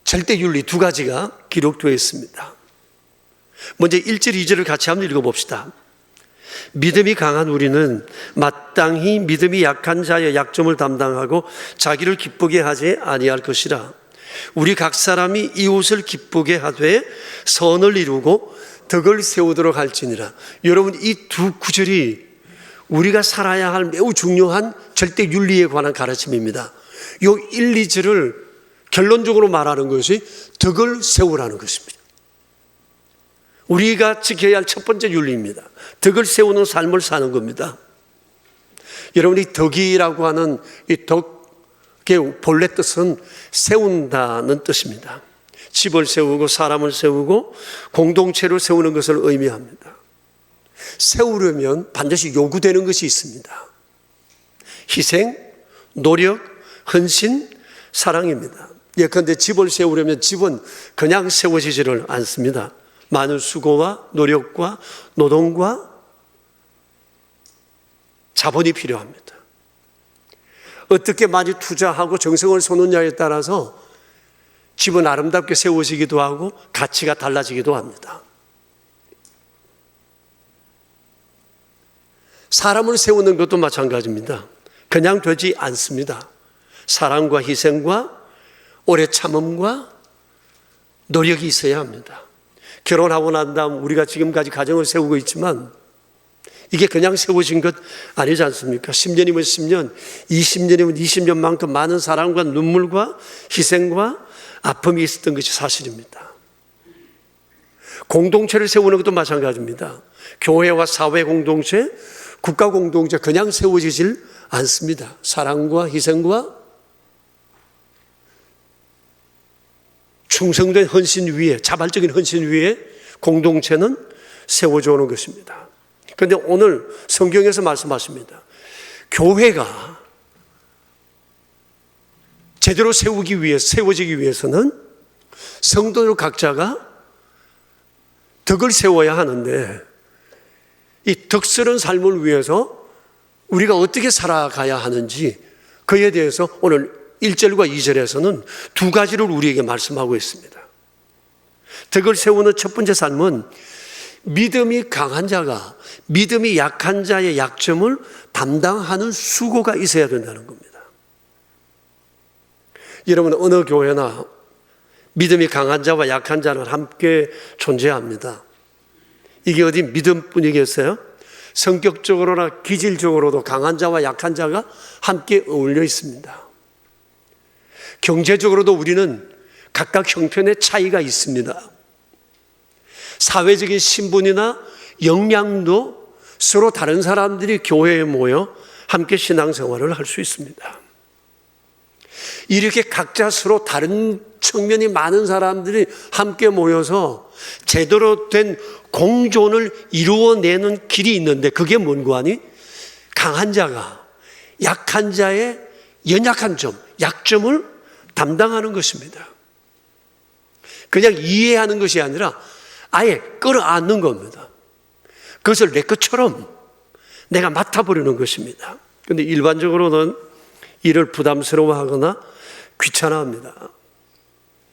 절대 윤리 두 가지가 기록되어 있습니다. 먼저 1절, 2절을 같이 한번 읽어봅시다. 믿음이 강한 우리는 마땅히 믿음이 약한 자의 약점을 담당하고 자기를 기쁘게 하지 아니할 것이라. 우리 각 사람이 이웃을 기쁘게 하되 선을 이루고 덕을 세우도록 할지니라. 여러분, 이 두 구절이 우리가 살아야 할 매우 중요한 절대 윤리에 관한 가르침입니다. 이 1, 2절을 결론적으로 말하는 것이 덕을 세우라는 것입니다. 우리가 지켜야 할 첫 번째 윤리입니다. 덕을 세우는 삶을 사는 겁니다. 여러분, 이 덕이라고 하는 이 덕의 본래 뜻은 세운다는 뜻입니다. 집을 세우고 사람을 세우고 공동체를 세우는 것을 의미합니다. 세우려면 반드시 요구되는 것이 있습니다. 희생, 노력, 헌신, 사랑입니다. 예컨대 집을 세우려면 집은 그냥 세워지지를 않습니다. 많은 수고와 노력과 노동과 자본이 필요합니다. 어떻게 많이 투자하고 정성을 쏟느냐에 따라서 집은 아름답게 세워지기도 하고 가치가 달라지기도 합니다. 사람을 세우는 것도 마찬가지입니다. 그냥 되지 않습니다. 사랑과 희생과 오래 참음과 노력이 있어야 합니다. 결혼하고 난 다음 우리가 지금까지 가정을 세우고 있지만 이게 그냥 세워진 것 아니지 않습니까? 10년이면 10년, 20년이면 20년만큼 많은 사랑과 눈물과 희생과 아픔이 있었던 것이 사실입니다. 공동체를 세우는 것도 마찬가지입니다. 교회와 사회 공동체, 국가 공동체 그냥 세워지질 않습니다. 사랑과 희생과 충성된 헌신 위에, 자발적인 헌신 위에 공동체는 세워져 오는 것입니다. 그런데 오늘 성경에서 말씀하십니다. 교회가 제대로 세워지기 위해서는 성도들 각자가 덕을 세워야 하는데, 이 덕스러운 삶을 위해서 우리가 어떻게 살아가야 하는지 그에 대해서 오늘 1절과 2절에서는 두 가지를 우리에게 말씀하고 있습니다. 덕을 세우는 첫 번째 삶은 믿음이 강한 자가 믿음이 약한 자의 약점을 담당하는 수고가 있어야 된다는 겁니다. 여러분, 어느 교회나 믿음이 강한 자와 약한 자는 함께 존재합니다. 이게 어디 믿음뿐이겠어요? 성격적으로나 기질적으로도 강한 자와 약한 자가 함께 어울려 있습니다. 경제적으로도 우리는 각각 형편의 차이가 있습니다. 사회적인 신분이나 역량도 서로 다른 사람들이 교회에 모여 함께 신앙생활을 할 수 있습니다. 이렇게 각자 서로 다른 측면이 많은 사람들이 함께 모여서 제대로 된 공존을 이루어내는 길이 있는데, 그게 뭔고 하니? 강한 자가 약한 자의 연약한 점, 약점을 담당하는 것입니다. 그냥 이해하는 것이 아니라 아예 끌어안는 겁니다. 그것을 내 것처럼 내가 맡아버리는 것입니다. 그런데 일반적으로는 이를 부담스러워하거나 귀찮아합니다.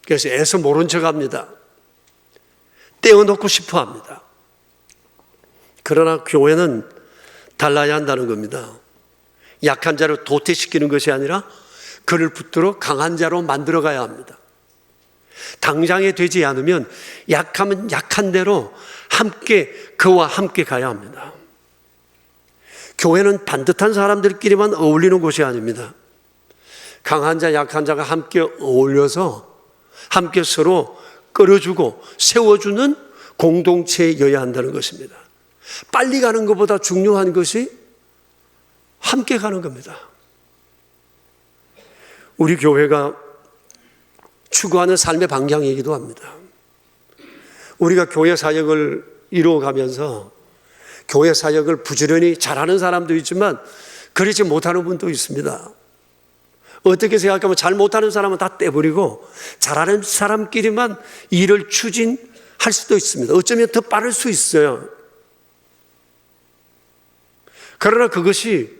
그래서 애써 모른 척합니다. 떼어놓고 싶어합니다. 그러나 교회는 달라야 한다는 겁니다. 약한 자를 도태시키는 것이 아니라 그를 붙들어 강한 자로 만들어가야 합니다. 당장에 되지 않으면 약하면 약한 대로 함께 그와 함께 가야 합니다. 교회는 반듯한 사람들끼리만 어울리는 곳이 아닙니다. 강한 자, 약한 자가 함께 어울려서 함께 서로 끌어주고 세워주는 공동체여야 한다는 것입니다. 빨리 가는 것보다 중요한 것이 함께 가는 겁니다. 우리 교회가 추구하는 삶의 방향이기도 합니다. 우리가 교회 사역을 이루어가면서 교회 사역을 부지런히 잘하는 사람도 있지만 그렇지 못하는 분도 있습니다. 어떻게 생각하면 잘 못하는 사람은 다 떼버리고 잘하는 사람끼리만 일을 추진할 수도 있습니다. 어쩌면 더 빠를 수 있어요. 그러나 그것이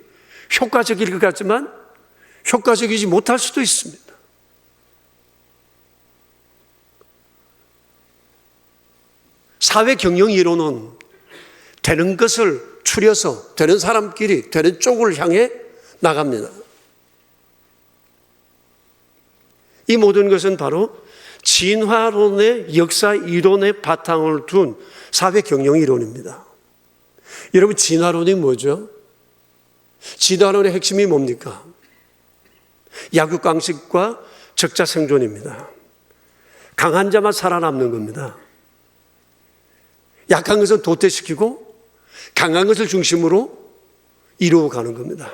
효과적일 것 같지만 효과적이지 못할 수도 있습니다. 사회 경영 이론은 되는 것을 추려서 되는 사람끼리 되는 쪽을 향해 나갑니다. 이 모든 것은 바로 진화론의 역사 이론의 바탕을 둔 사회 경영 이론입니다. 여러분, 진화론이 뭐죠? 진화론의 핵심이 뭡니까? 약육강식과 적자생존입니다. 강한 자만 살아남는 겁니다. 약한 것은 도태시키고 강한 것을 중심으로 이루어가는 겁니다.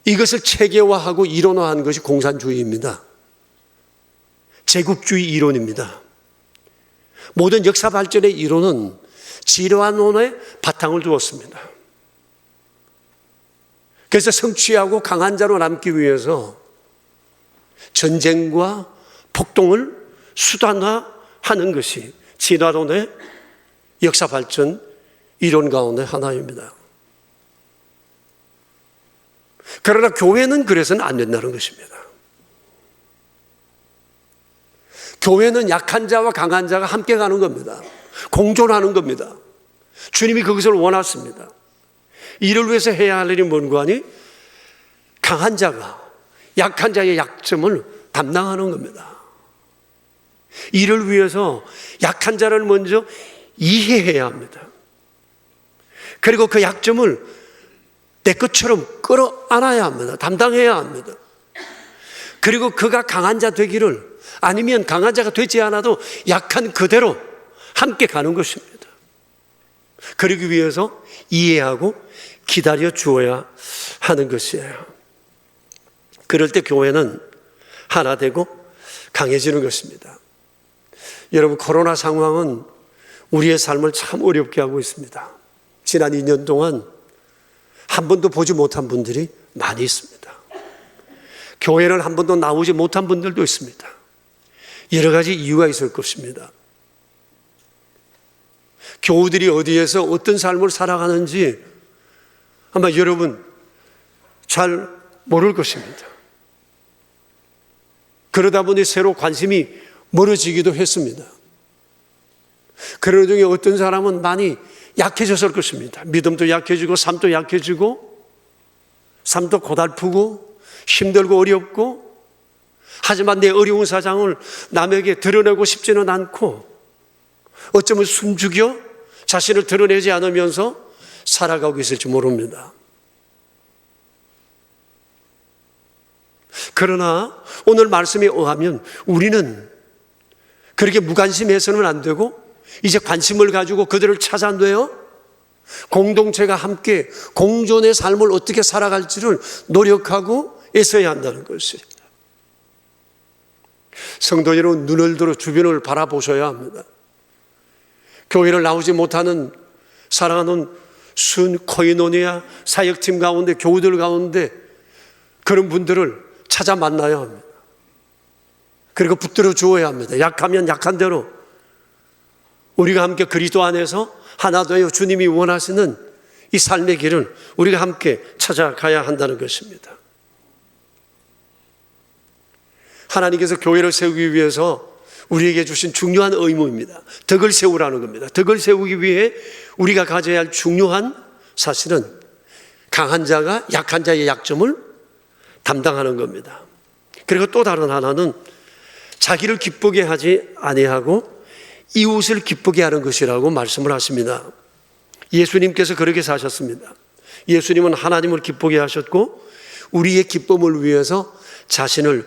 이것을 체계화하고 이론화한 것이 공산주의입니다. 제국주의 이론입니다. 모든 역사 발전의 이론은 진화론에 바탕을 두었습니다. 그래서 성취하고 강한 자로 남기 위해서 전쟁과 폭동을 수단화하는 것이 진화론의 역사 발전 이론 가운데 하나입니다. 그러나 교회는 그래서는 안 된다는 것입니다. 교회는 약한 자와 강한 자가 함께 가는 겁니다. 공존하는 겁니다. 주님이 그것을 원하십니다. 이를 위해서 해야 할 일이 뭔가 하니 강한 자가 약한 자의 약점을 담당하는 겁니다. 이를 위해서 약한 자를 먼저 이해해야 합니다. 그리고 그 약점을 내 것처럼 끌어안아야 합니다. 담당해야 합니다. 그리고 그가 강한 자 되기를, 아니면 강한 자가 되지 않아도 약한 그대로 함께 가는 것입니다. 그러기 위해서 이해하고 기다려 주어야 하는 것이에요. 그럴 때 교회는 하나 되고 강해지는 것입니다. 여러분, 코로나 상황은 우리의 삶을 참 어렵게 하고 있습니다. 지난 2년 동안 한 번도 보지 못한 분들이 많이 있습니다. 교회를 한 번도 나오지 못한 분들도 있습니다. 여러 가지 이유가 있을 것입니다. 교우들이 어디에서 어떤 삶을 살아가는지 아마 여러분 잘 모를 것입니다. 그러다 보니 새로 관심이 멀어지기도 했습니다. 그런 중에 어떤 사람은 많이 약해졌을 것입니다. 믿음도 약해지고 삶도 약해지고 삶도 고달프고 힘들고 어렵고, 하지만 내 어려운 사정을 남에게 드러내고 싶지는 않고 어쩌면 숨죽여 자신을 드러내지 않으면서 살아가고 있을지 모릅니다. 그러나 오늘 말씀에 의하면 우리는 그렇게 무관심해서는 안 되고 이제 관심을 가지고 그들을 찾아내어 공동체가 함께 공존의 삶을 어떻게 살아갈지를 노력하고 애써야 한다는 것입니다. 성도 여러분, 눈을 들어 주변을 바라보셔야 합니다. 교회를 나오지 못하는 사랑하는 순 코이노니아 사역팀 가운데, 교우들 가운데 그런 분들을 찾아 만나야 합니다. 그리고 붙들어 주어야 합니다. 약하면 약한 대로 우리가 함께 그리스도 안에서 하나 되어 주님이 원하시는 이 삶의 길을 우리가 함께 찾아가야 한다는 것입니다. 하나님께서 교회를 세우기 위해서 우리에게 주신 중요한 의무입니다. 덕을 세우라는 겁니다. 덕을 세우기 위해 우리가 가져야 할 중요한 사실은 강한 자가 약한 자의 약점을 담당하는 겁니다. 그리고 또 다른 하나는 자기를 기쁘게 하지 아니하고 이웃을 기쁘게 하는 것이라고 말씀을 하십니다. 예수님께서 그렇게 사셨습니다. 예수님은 하나님을 기쁘게 하셨고 우리의 기쁨을 위해서 자신을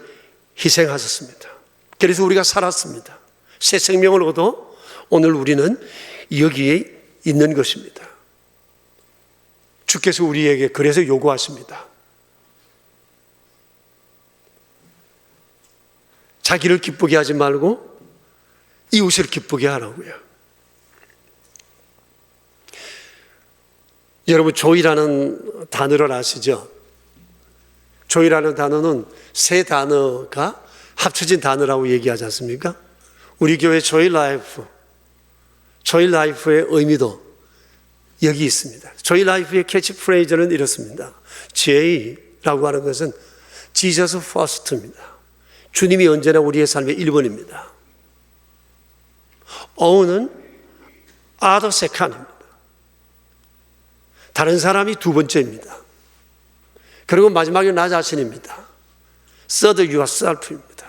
희생하셨습니다. 그래서 우리가 살았습니다. 새 생명을 얻어 오늘 우리는 여기에 있는 것입니다. 주께서 우리에게 그래서 요구하십니다. 자기를 기쁘게 하지 말고 이웃을 기쁘게 하라고요. 여러분, 조이라는 단어를 아시죠? 조이라는 단어는 세 단어가 합쳐진 단어라고 얘기하지 않습니까? 우리 교회 조이 라이프의 의미도 여기 있습니다. 조이 라이프의 캐치프레이즈는 이렇습니다. J라고 하는 것은 Jesus First입니다. 주님이 언제나 우리의 삶의 1번입니다. O는 Other Second입니다. 다른 사람이 두 번째입니다. 그리고 마지막에 나 자신입니다. Third yourself입니다.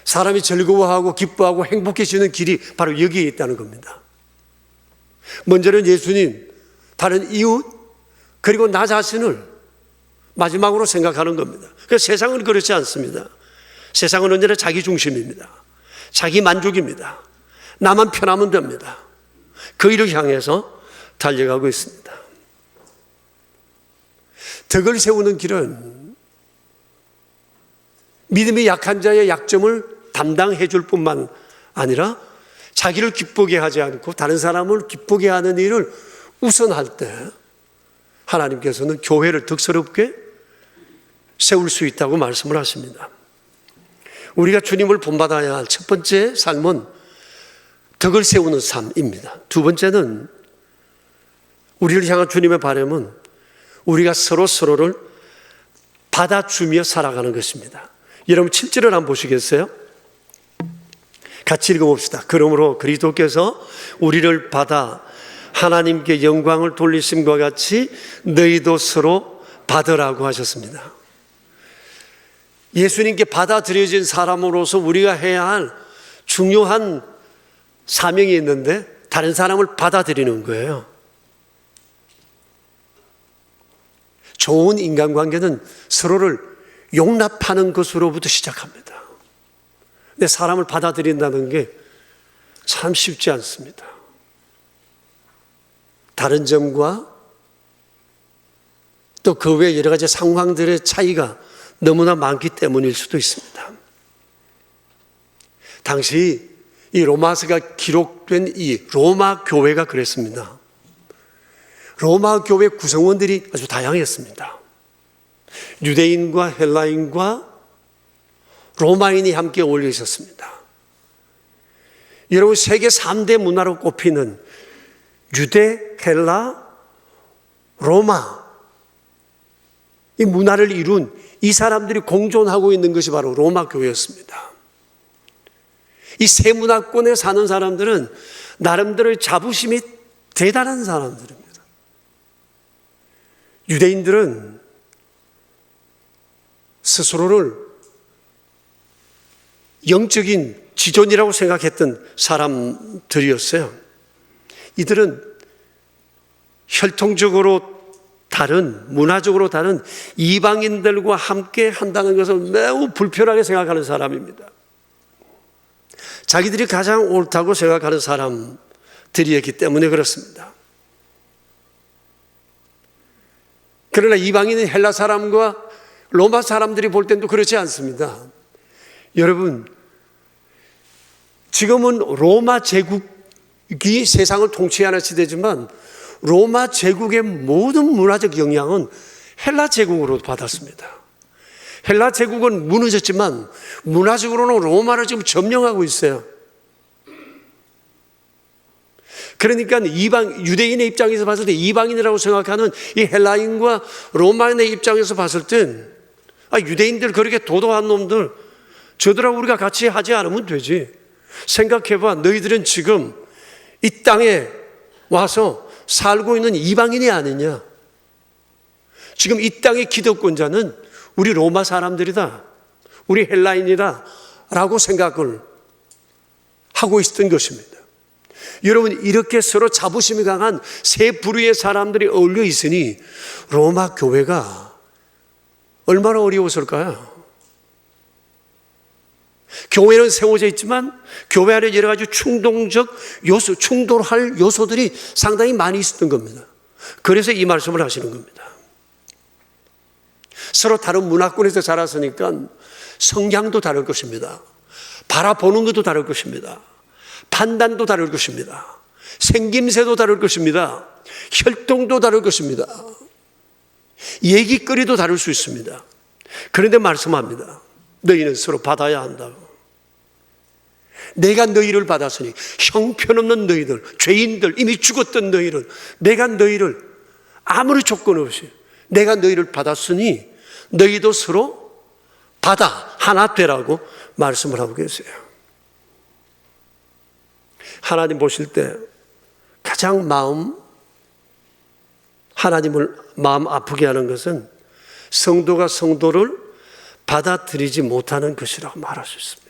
사람이 즐거워하고 기뻐하고 행복해지는 길이 바로 여기에 있다는 겁니다. 먼저는 예수님, 다른 이웃, 그리고 나 자신을 마지막으로 생각하는 겁니다. 그래서 세상은 그렇지 않습니다. 세상은 언제나 자기 중심입니다. 자기 만족입니다. 나만 편하면 됩니다. 그 일을 향해서 달려가고 있습니다. 덕을 세우는 길은 믿음이 약한 자의 약점을 담당해 줄 뿐만 아니라 자기를 기쁘게 하지 않고 다른 사람을 기쁘게 하는 일을 우선할 때 하나님께서는 교회를 덕스럽게 세울 수 있다고 말씀을 하십니다. 우리가 주님을 본받아야 할 첫 번째 삶은 덕을 세우는 삶입니다. 두 번째는 우리를 향한 주님의 바람은 우리가 서로를 받아주며 살아가는 것입니다. 여러분 7절을 한번 보시겠어요? 같이 읽어봅시다. 그러므로 그리스도께서 우리를 받아 하나님께 영광을 돌리심과 같이 너희도 서로 받으라고 하셨습니다. 예수님께 받아들여진 사람으로서 우리가 해야 할 중요한 사명이 있는데 다른 사람을 받아들이는 거예요. 좋은 인간관계는 서로를 용납하는 것으로부터 시작합니다. 근데 사람을 받아들인다는 게 참 쉽지 않습니다. 다른 점과 또 그 외 여러 가지 상황들의 차이가 너무나 많기 때문일 수도 있습니다. 당시 이 로마서가 기록된 이 로마 교회가 그랬습니다. 로마 교회 구성원들이 아주 다양했습니다. 유대인과 헬라인과 로마인이 함께 어울려 있었습니다. 여러분, 세계 3대 문화로 꼽히는 유대, 헬라, 로마, 이 문화를 이룬 이 사람들이 공존하고 있는 것이 바로 로마 교회였습니다. 이 세 문화권에 사는 사람들은 나름대로의 자부심이 대단한 사람들입니다. 유대인들은 스스로를 영적인 지존이라고 생각했던 사람들이었어요. 이들은 혈통적으로 다른, 문화적으로 다른 이방인들과 함께 한다는 것을 매우 불편하게 생각하는 사람입니다. 자기들이 가장 옳다고 생각하는 사람들이었기 때문에 그렇습니다. 그러나 이방인은 헬라 사람과 로마 사람들이 볼 때도 그렇지 않습니다. 여러분, 지금은 로마 제국이 세상을 통치하는 시대지만 로마 제국의 모든 문화적 영향은 헬라 제국으로 받았습니다. 헬라 제국은 무너졌지만 문화적으로는 로마를 지금 점령하고 있어요. 그러니까 유대인의 입장에서 봤을 때 이방인이라고 생각하는 이 헬라인과 로마인의 입장에서 봤을 땐 유대인들 그렇게 도도한 놈들 저들하고 우리가 같이 하지 않으면 되지. 생각해봐. 너희들은 지금 이 땅에 와서 살고 있는 이방인이 아니냐. 지금 이 땅의 기득권자는 우리 로마 사람들이다, 우리 헬라인이다 라고 생각을 하고 있었던 것입니다. 여러분, 이렇게 서로 자부심이 강한 세 부류의 사람들이 어울려 있으니 로마 교회가 얼마나 어려웠을까요? 교회는 세워져 있지만 교회 안에 여러 가지 충동적 요소, 충돌할 요소들이 상당히 많이 있었던 겁니다. 그래서 이 말씀을 하시는 겁니다. 서로 다른 문화권에서 자랐으니까 성향도 다를 것입니다. 바라보는 것도 다를 것입니다. 판단도 다를 것입니다. 생김새도 다를 것입니다. 혈통도 다를 것입니다. 얘기거리도 다를 수 있습니다. 그런데 말씀합니다. 너희는 서로 받아야 한다고. 내가 너희를 받았으니, 형편없는 너희들, 죄인들, 이미 죽었던 너희를, 내가 너희를 아무리 조건 없이 내가 너희를 받았으니 너희도 서로 받아 하나 되라고 말씀을 하고 계세요. 하나님 보실 때 가장 하나님을 마음 아프게 하는 것은 성도가 성도를 받아들이지 못하는 것이라고 말할 수 있습니다.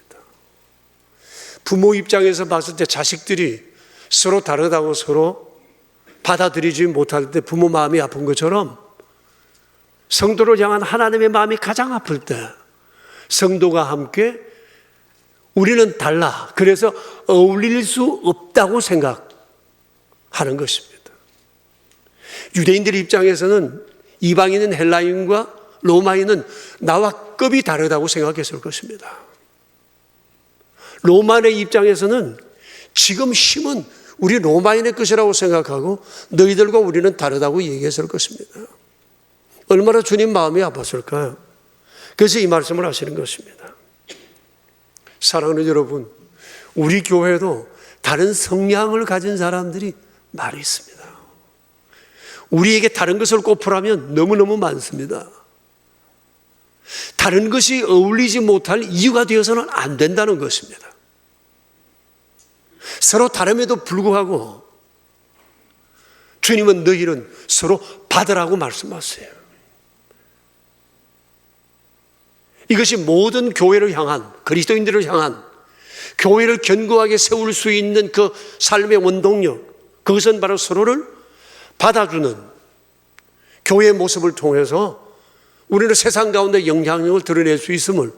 부모 입장에서 봤을 때 자식들이 서로 다르다고 서로 받아들이지 못할 때 부모 마음이 아픈 것처럼 성도를 향한 하나님의 마음이 가장 아플 때 성도가 함께 우리는 달라, 그래서 어울릴 수 없다고 생각하는 것입니다. 유대인들의 입장에서는 이방인은 헬라인과 로마인은 나와 급이 다르다고 생각했을 것입니다. 로마인의 입장에서는 지금 힘은 우리 로마인의 것이라고 생각하고 너희들과 우리는 다르다고 얘기했을 것입니다. 얼마나 주님 마음이 아팠을까요? 그래서 이 말씀을 하시는 것입니다. 사랑하는 여러분, 우리 교회도 다른 성향을 가진 사람들이 많이 있습니다. 우리에게 다른 것을 꼽으라면 너무너무 많습니다. 다른 것이 어울리지 못할 이유가 되어서는 안 된다는 것입니다. 서로 다름에도 불구하고 주님은 너희는 서로 받으라고 말씀하세요. 이것이 모든 교회를 향한, 그리스도인들을 향한, 교회를 견고하게 세울 수 있는 그 삶의 원동력, 그것은 바로 서로를 받아주는 교회의 모습을 통해서 우리는 세상 가운데 영향력을 드러낼 수 있음을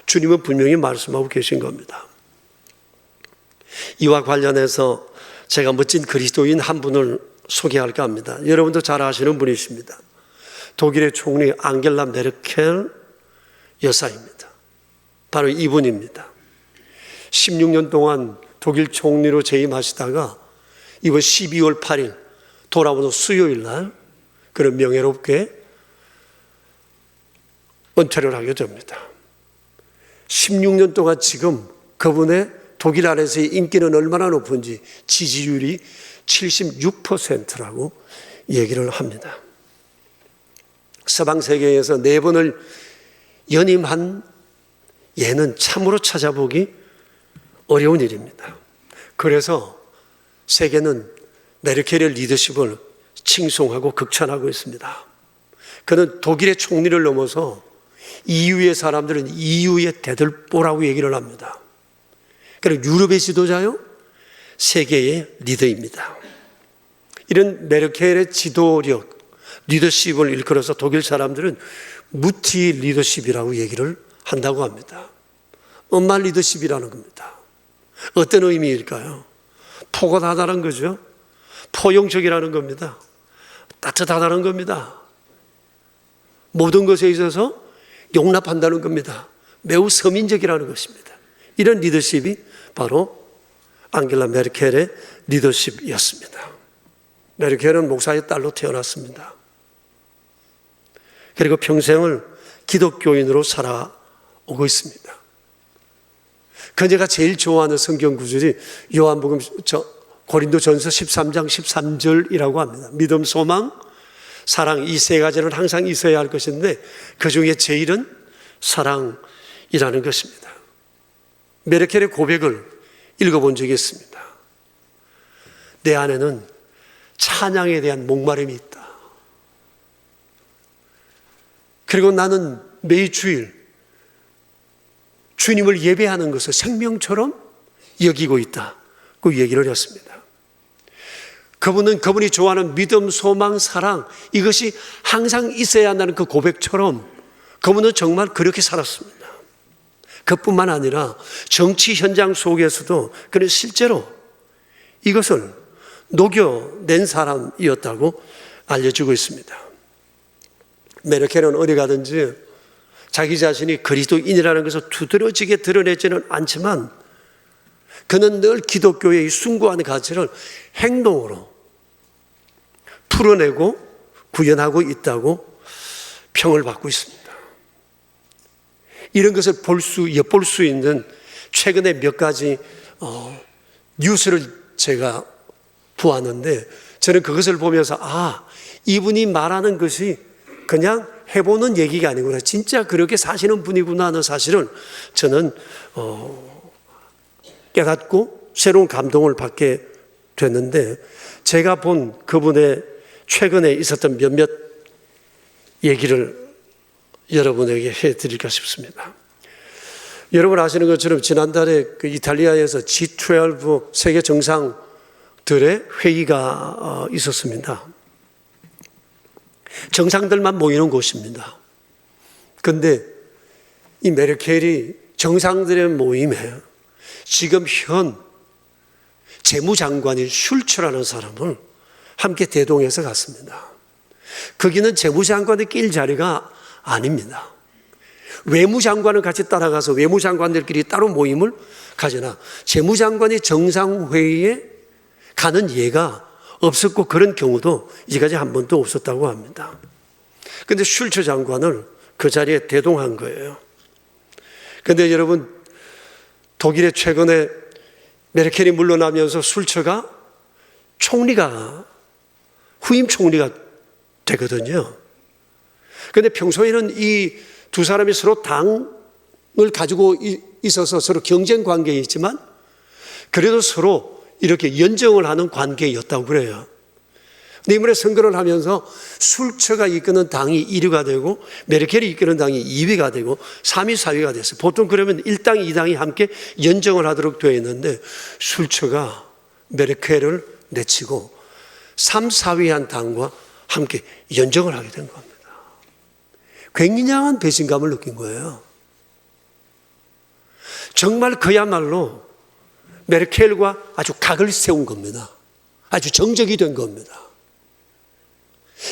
주님은 분명히 말씀하고 계신 겁니다. 이와 관련해서 제가 멋진 그리스도인 한 분을 소개할까 합니다. 여러분도 잘 아시는 분이십니다. 독일의 총리 앙겔라 메르켈 여사입니다. 바로 이분입니다. 16년 동안 독일 총리로 재임하시다가 이번 12월 8일 돌아오는 수요일 날 그런 명예롭게 은퇴를 하게 됩니다. 16년 동안 지금 그분의 독일 안에서의 인기는 얼마나 높은지 지지율이 76%라고 얘기를 합니다. 서방 세계에서 4번을 연임한 예는 참으로 찾아보기 어려운 일입니다. 그래서 세계는 메르켈의 리더십을 칭송하고 극찬하고 있습니다. 그는 독일의 총리를 넘어서 EU의 사람들은 EU의 대들보라고 얘기를 합니다. 그리고 유럽의 지도자요, 세계의 리더입니다. 이런 메르켈의 지도력, 리더십을 일컬어서 독일 사람들은 무티 리더십이라고 얘기를 한다고 합니다. 엄마 리더십이라는 겁니다. 어떤 의미일까요? 포근하다는 거죠. 포용적이라는 겁니다. 따뜻하다는 겁니다. 모든 것에 있어서 용납한다는 겁니다. 매우 서민적이라는 것입니다. 이런 리더십이 바로 앙겔라 메르켈의 리더십이었습니다. 메르켈은 목사의 딸로 태어났습니다. 그리고 평생을 기독교인으로 살아오고 있습니다. 그녀가 제일 좋아하는 성경 구절이 요한복음 고린도전서 13장 13절이라고 합니다. 믿음, 소망, 사랑, 이 세 가지는 항상 있어야 할 것인데 그 중에 제일은 사랑이라는 것입니다. 메르켈의 고백을 읽어본 적이 있습니다. 내 안에는 찬양에 대한 목마름이 있다. 그리고 나는 매일 주일 주님을 예배하는 것을 생명처럼 여기고 있다. 그 얘기를 했습니다. 그분이 좋아하는 믿음, 소망, 사랑, 이것이 항상 있어야 한다는 그 고백처럼 그분은 정말 그렇게 살았습니다. 그뿐만 아니라 정치 현장 속에서도 그는 실제로 이것을 녹여낸 사람이었다고 알려지고 있습니다. 메르켈은 어디 가든지 자기 자신이 그리스도인이라는 것을 두드러지게 드러내지는 않지만 그는 늘 기독교의 숭고한 가치를 행동으로 풀어내고 구현하고 있다고 평을 받고 있습니다. 이런 것을 엿볼 수 있는 최근에 몇 가지 뉴스를 제가 보았는데 저는 그것을 보면서 이분이 말하는 것이 그냥 해보는 얘기가 아니구나, 진짜 그렇게 사시는 분이구나 하는 사실을 저는 깨닫고 새로운 감동을 받게 됐는데, 제가 본 그분의 최근에 있었던 몇몇 얘기를 여러분에게 해드릴까 싶습니다. 여러분 아시는 것처럼 지난달에 그 이탈리아에서 G12 세계 정상들의 회의가 있었습니다. 정상들만 모이는 곳입니다. 그런데 이 메르켈이 정상들의 모임에 지금 현 재무장관인 슐츠라는 사람을 함께 대동해서 갔습니다. 거기는 재무장관이 낄 자리가 아닙니다. 외무장관은 같이 따라가서 외무장관들끼리 따로 모임을 가지나 재무장관이 정상회의에 가는 예가 없었고 그런 경우도 이제까지 한 번도 없었다고 합니다. 그런데 슐츠 장관을 그 자리에 대동한 거예요. 그런데 여러분, 독일에 최근에 메르켈이 물러나면서 슐츠가 후임 총리가 되거든요. 그런데 평소에는 이 두 사람이 서로 당을 가지고 있어서 서로 경쟁 관계에 있지만 그래도 서로 이렇게 연정을 하는 관계였다고 그래요. 근데 이번에 선거를 하면서 슐츠가 이끄는 당이 1위가 되고 메르켈이 이끄는 당이 2위가 되고 3위, 4위가 됐어요. 보통 그러면 1당, 2당이 함께 연정을 하도록 되어 있는데 슐츠가 메르켈을 내치고 3, 4위한 당과 함께 연정을 하게 된 겁니다. 굉장한 배신감을 느낀 거예요. 정말 그야말로 메르켈과 아주 각을 세운 겁니다. 아주 정적이 된 겁니다.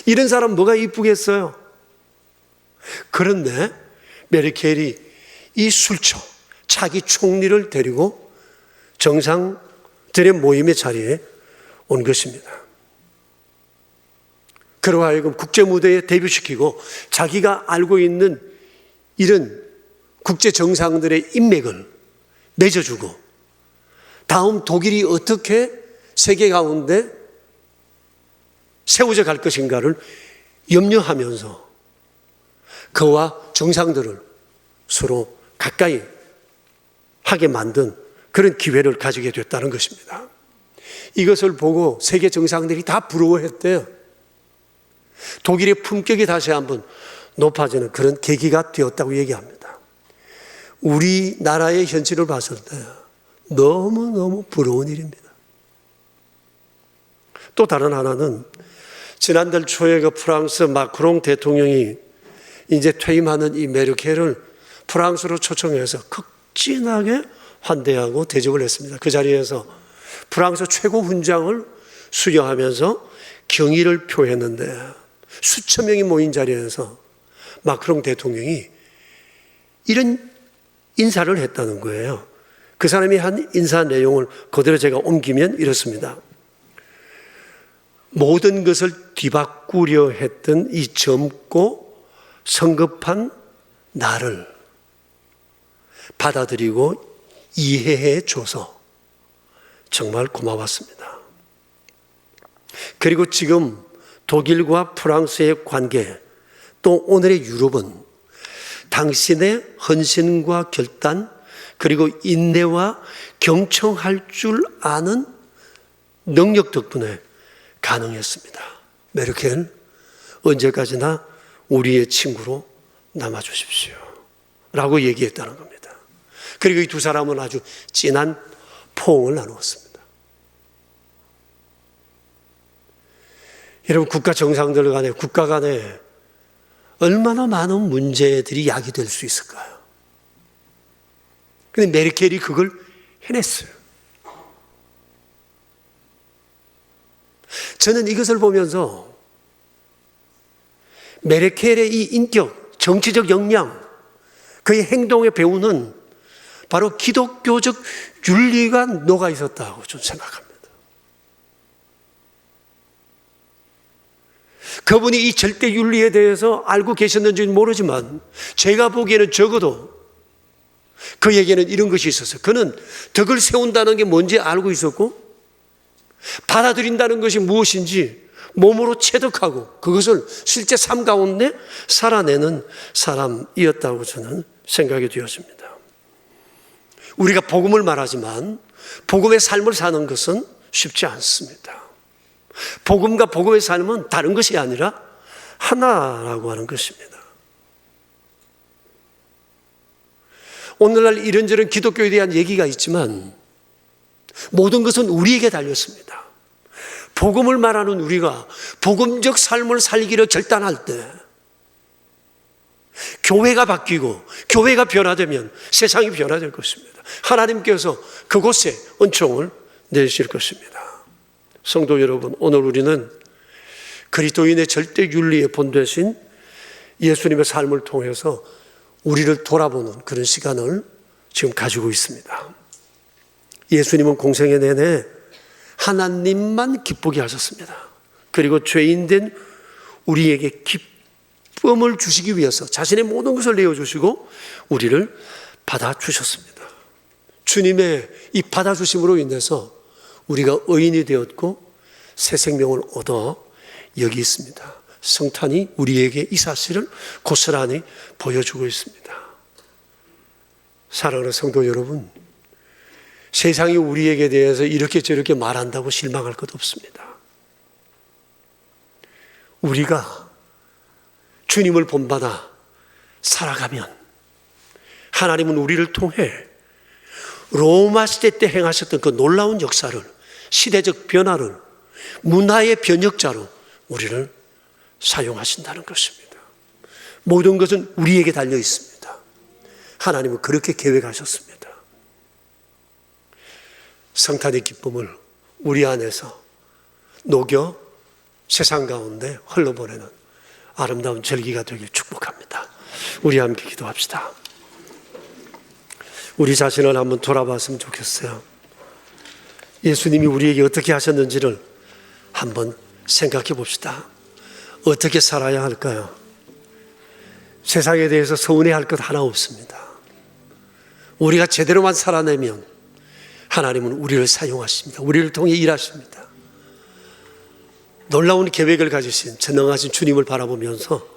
이런 사람 뭐가 이쁘겠어요? 그런데 메르켈이 이 슐츠 차기 총리를 데리고 정상들의 모임의 자리에 온 것입니다. 그로 하여금 국제무대에 데뷔시키고 자기가 알고 있는 이런 국제정상들의 인맥을 맺어주고 다음 독일이 어떻게 세계 가운데 세워져 갈 것인가를 염려하면서 그와 정상들을 서로 가까이 하게 만든 그런 기회를 가지게 됐다는 것입니다. 이것을 보고 세계 정상들이 다 부러워했대요. 독일의 품격이 다시 한번 높아지는 그런 계기가 되었다고 얘기합니다. 우리나라의 현실을 봤을 때 너무너무 부러운 일입니다. 또 다른 하나는 지난달 초에 그 프랑스 마크롱 대통령이 이제 퇴임하는 이 메르켈을 프랑스로 초청해서 극진하게 환대하고 대접을 했습니다. 그 자리에서 프랑스 최고 훈장을 수여하면서 경의를 표했는데 수천 명이 모인 자리에서 마크롱 대통령이 이런 인사를 했다는 거예요. 그 사람이 한 인사 내용을 그대로 제가 옮기면 이렇습니다. 모든 것을 뒤바꾸려 했던 이 젊고 성급한 나를 받아들이고 이해해 줘서 정말 고마웠습니다. 그리고 지금 독일과 프랑스의 관계, 또 오늘의 유럽은 당신의 헌신과 결단, 그리고 인내와 경청할 줄 아는 능력 덕분에 가능했습니다. 메르켈, 언제까지나 우리의 친구로 남아주십시오 라고 얘기했다는 겁니다. 그리고 이 두 사람은 아주 진한 포옹을 나누었습니다. 여러분, 국가 정상들 간에, 국가 간에 얼마나 많은 문제들이 야기될 수 있을까요? 근데 메르켈이 그걸 해냈어요. 저는 이것을 보면서 메르켈의 이 인격, 정치적 역량, 그의 행동의 배우는 바로 기독교적 윤리가 녹아 있었다고 저는 생각합니다. 그분이 이 절대 윤리에 대해서 알고 계셨는지는 모르지만 제가 보기에는 적어도 그에게는 이런 것이 있었어요. 그는 덕을 세운다는 게 뭔지 알고 있었고, 받아들인다는 것이 무엇인지 몸으로 체득하고 그것을 실제 삶 가운데 살아내는 사람이었다고 저는 생각이 되었습니다. 우리가 복음을 말하지만 복음의 삶을 사는 것은 쉽지 않습니다. 복음과 복음의 삶은 다른 것이 아니라 하나라고 하는 것입니다. 오늘날 이런저런 기독교에 대한 얘기가 있지만 모든 것은 우리에게 달렸습니다. 복음을 말하는 우리가 복음적 삶을 살기를 결단할 때 교회가 바뀌고 교회가 변화되면 세상이 변화될 것입니다. 하나님께서 그곳에 은총을 내실 것입니다. 성도 여러분, 오늘 우리는 그리스도인의 절대 윤리의 본되신 예수님의 삶을 통해서 우리를 돌아보는 그런 시간을 지금 가지고 있습니다. 예수님은 공생애 내내 하나님만 기쁘게 하셨습니다. 그리고 죄인된 우리에게 기쁨을 주시기 위해서 자신의 모든 것을 내어주시고 우리를 받아주셨습니다. 주님의 이 받아주심으로 인해서 우리가 의인이 되었고 새 생명을 얻어 여기 있습니다. 성탄이 우리에게 이 사실을 고스란히 보여주고 있습니다. 사랑하는 성도 여러분, 세상이 우리에게 대해서 이렇게 저렇게 말한다고 실망할 것 없습니다. 우리가 주님을 본받아 살아가면 하나님은 우리를 통해 로마 시대 때 행하셨던 그 놀라운 역사를, 시대적 변화를 문화의 변혁자로 우리를 사용하신다는 것입니다. 모든 것은 우리에게 달려 있습니다. 하나님은 그렇게 계획하셨습니다. 성탄의 기쁨을 우리 안에서 녹여 세상 가운데 흘러보내는 아름다운 절기가 되길 축복합니다. 우리 함께 기도합시다. 우리 자신을 한번 돌아봤으면 좋겠어요. 예수님이 우리에게 어떻게 하셨는지를 한번 생각해 봅시다. 어떻게 살아야 할까요? 세상에 대해서 서운해할 것 하나 없습니다. 우리가 제대로만 살아내면 하나님은 우리를 사용하십니다. 우리를 통해 일하십니다. 놀라운 계획을 가지신 전능하신 주님을 바라보면서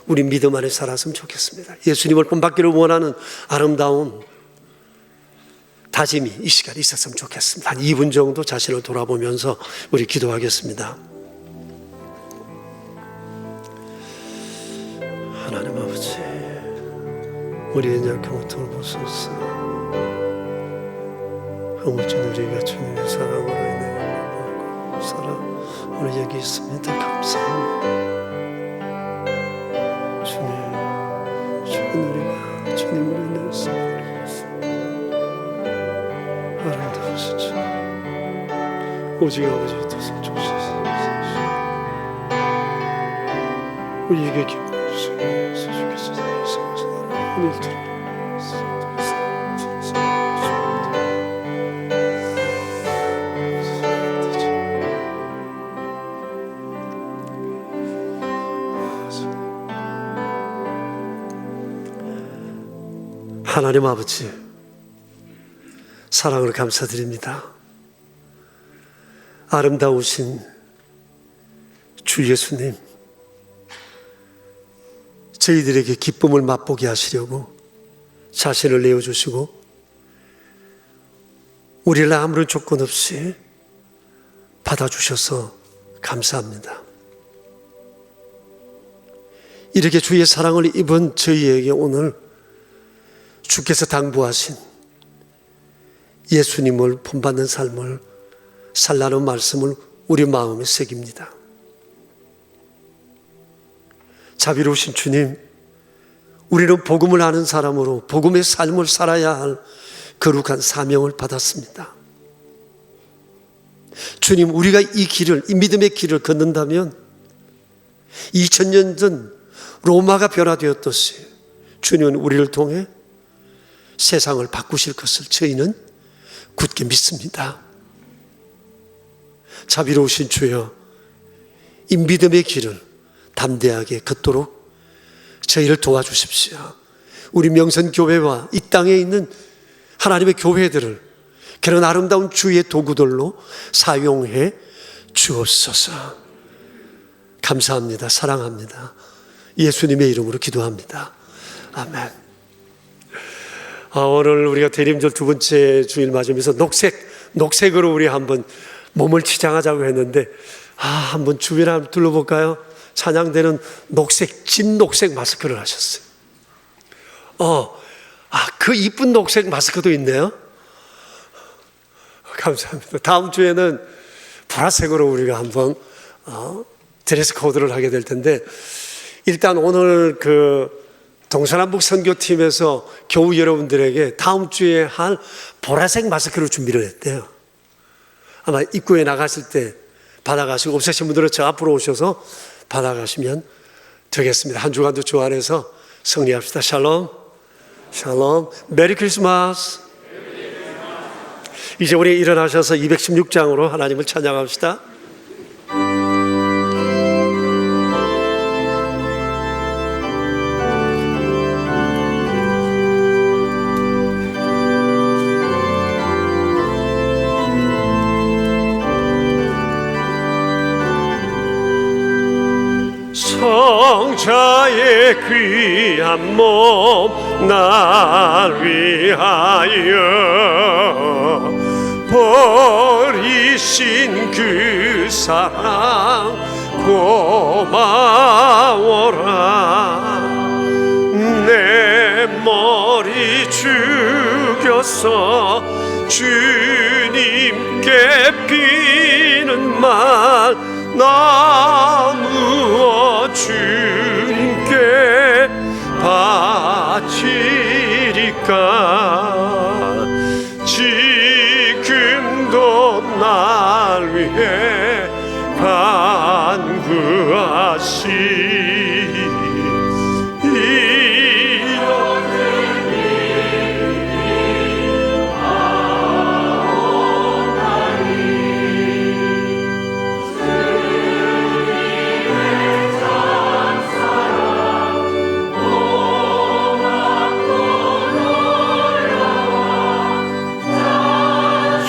우리 믿음 안에 살았으면 좋겠습니다. 예수님을 본받기를 원하는 아름다운 다짐이 이 시간에 있었으면 좋겠습니다. 한 2분 정도 자신을 돌아보면서 우리 기도하겠습니다. 하나님 아버지, 우리의 약함을 돌보소서. 허물진 우리가 주님의 사랑으로 인해 받고 살아 오늘 여기 있습니다. 감사합니다. 주님 우리가 주님으로 인해서 아름다우시죠. 오직 아버지의 뜻을 주시옵소서. 우리에게 기쁨을 주시옵소서. 주께서 오늘도 하나님 아버지, 사랑을 감사드립니다. 아름다우신 주 예수님, 저희들에게 기쁨을 맛보게 하시려고 자신을 내어주시고 우리를 아무런 조건 없이 받아주셔서 감사합니다. 이렇게 주의 사랑을 입은 저희에게 오늘 주께서 당부하신 예수님을 본받는 삶을 살라는 말씀을 우리 마음에 새깁니다. 자비로우신 주님, 우리는 복음을 아는 사람으로 복음의 삶을 살아야 할 거룩한 사명을 받았습니다. 주님, 우리가 이 길을, 이 믿음의 길을 걷는다면 2000년 전 로마가 변화되었듯이 주님은 우리를 통해 세상을 바꾸실 것을 저희는 굳게 믿습니다. 자비로우신 주여, 이 믿음의 길을 담대하게 걷도록 저희를 도와주십시오. 우리 명선교회와 이 땅에 있는 하나님의 교회들을 그런 아름다운 주의 도구들로 사용해 주옵소서. 감사합니다. 사랑합니다. 예수님의 이름으로 기도합니다. 아멘. 오늘 우리가 대림절 두 번째 주일 맞으면서 녹색으로 우리 한번 몸을 치장하자고 했는데, 한번 주위를 한번 둘러볼까요? 찬양대는 진녹색 마스크를 하셨어요. 그 이쁜 녹색 마스크도 있네요. 감사합니다. 다음 주에는 보라색으로 우리가 한번 드레스 코드를 하게 될 텐데, 일단 오늘 동서남북 선교팀에서 교우 여러분들에게 다음 주에 할 보라색 마스크를 준비를 했대요. 아마 입구에 나가실 때 받아가시고, 없으신 분들은 저 앞으로 오셔서 받아가시면 되겠습니다. 한 주간도 주 안에서 승리합시다. 샬롬, 샬롬, 메리 크리스마스. 이제 우리 일어나셔서 216장으로 하나님을 찬양합시다. 성자의 귀한 몸 날 위하여 버리신 그 사랑 고마워라. 내 머리 죽여서 주님께 비는 말 나누어 주님께 바치리까. 지금도 날 위해 간구하시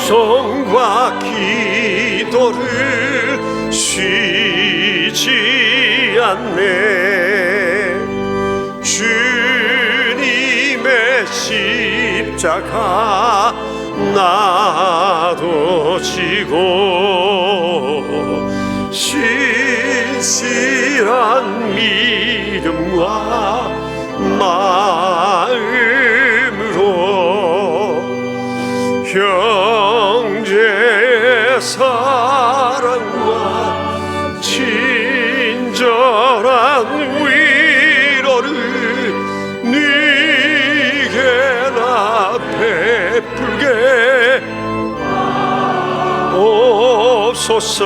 성과 기도를 쉬지 않네. 주님의 십자가 나도 지고 신실한 믿음과 마음으로 형제의 사랑과 친절한 위로를 네게나 베풀게 없소서.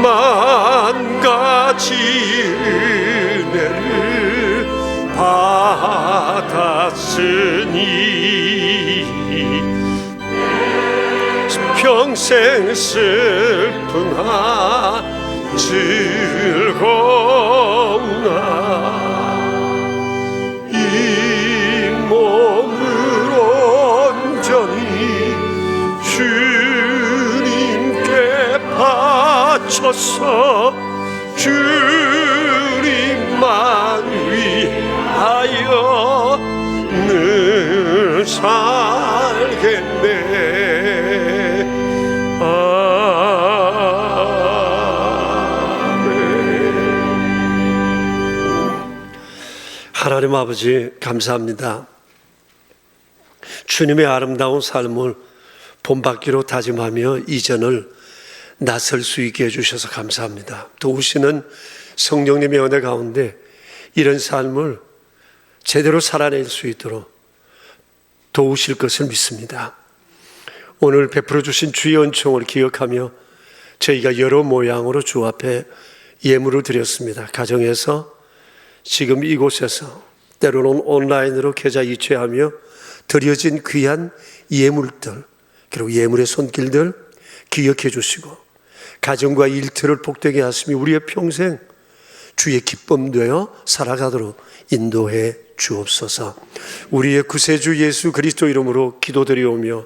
만 가지 은혜를 받았으니 평생 슬프나 즐거우나 이 몸을 온전히 주님께 바쳐서 주님만 위하여 늘 살겠네. 하나님 아버지, 감사합니다. 주님의 아름다운 삶을 본받기로 다짐하며 이전을 나설 수 있게 해주셔서 감사합니다. 도우시는 성령님의 은혜 가운데 이런 삶을 제대로 살아낼 수 있도록 도우실 것을 믿습니다. 오늘 베풀어 주신 주의 은총을 기억하며 저희가 여러 모양으로 주 앞에 예물을 드렸습니다. 가정에서, 지금 이곳에서, 때로는 온라인으로 계좌 이체하며 드려진 귀한 예물들, 그리고 예물의 손길들 기억해 주시고 가정과 일터를 복되게 하시며 우리의 평생 주의 기쁨 되어 살아가도록 인도해 주옵소서. 우리의 구세주 예수 그리스도 이름으로 기도드리오며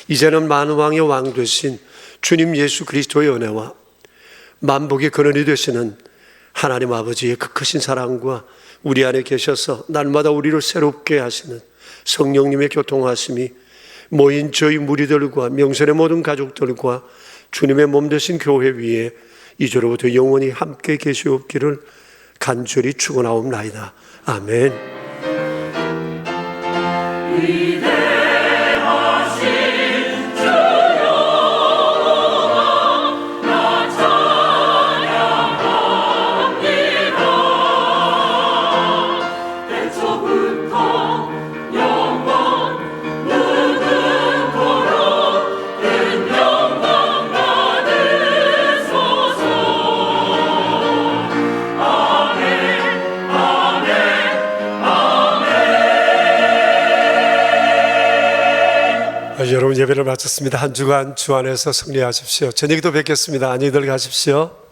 이제는 만왕의 왕 되신 주님 예수 그리스도의 은혜와 만복의 근원이 되시는 하나님 아버지의 그 크신 사랑과 우리 안에 계셔서 날마다 우리를 새롭게 하시는 성령님의 교통하심이 모인 저희 무리들과 명선의 모든 가족들과 주님의 몸 되신 교회 위에 이제로부터 영원히 함께 계시옵기를 간절히 축원하옵나이다. 아멘. 여러분 예배를 마쳤습니다. 한 주간 주 안에서 승리하십시오. 저녁에도 뵙겠습니다. 안녕히들 가십시오.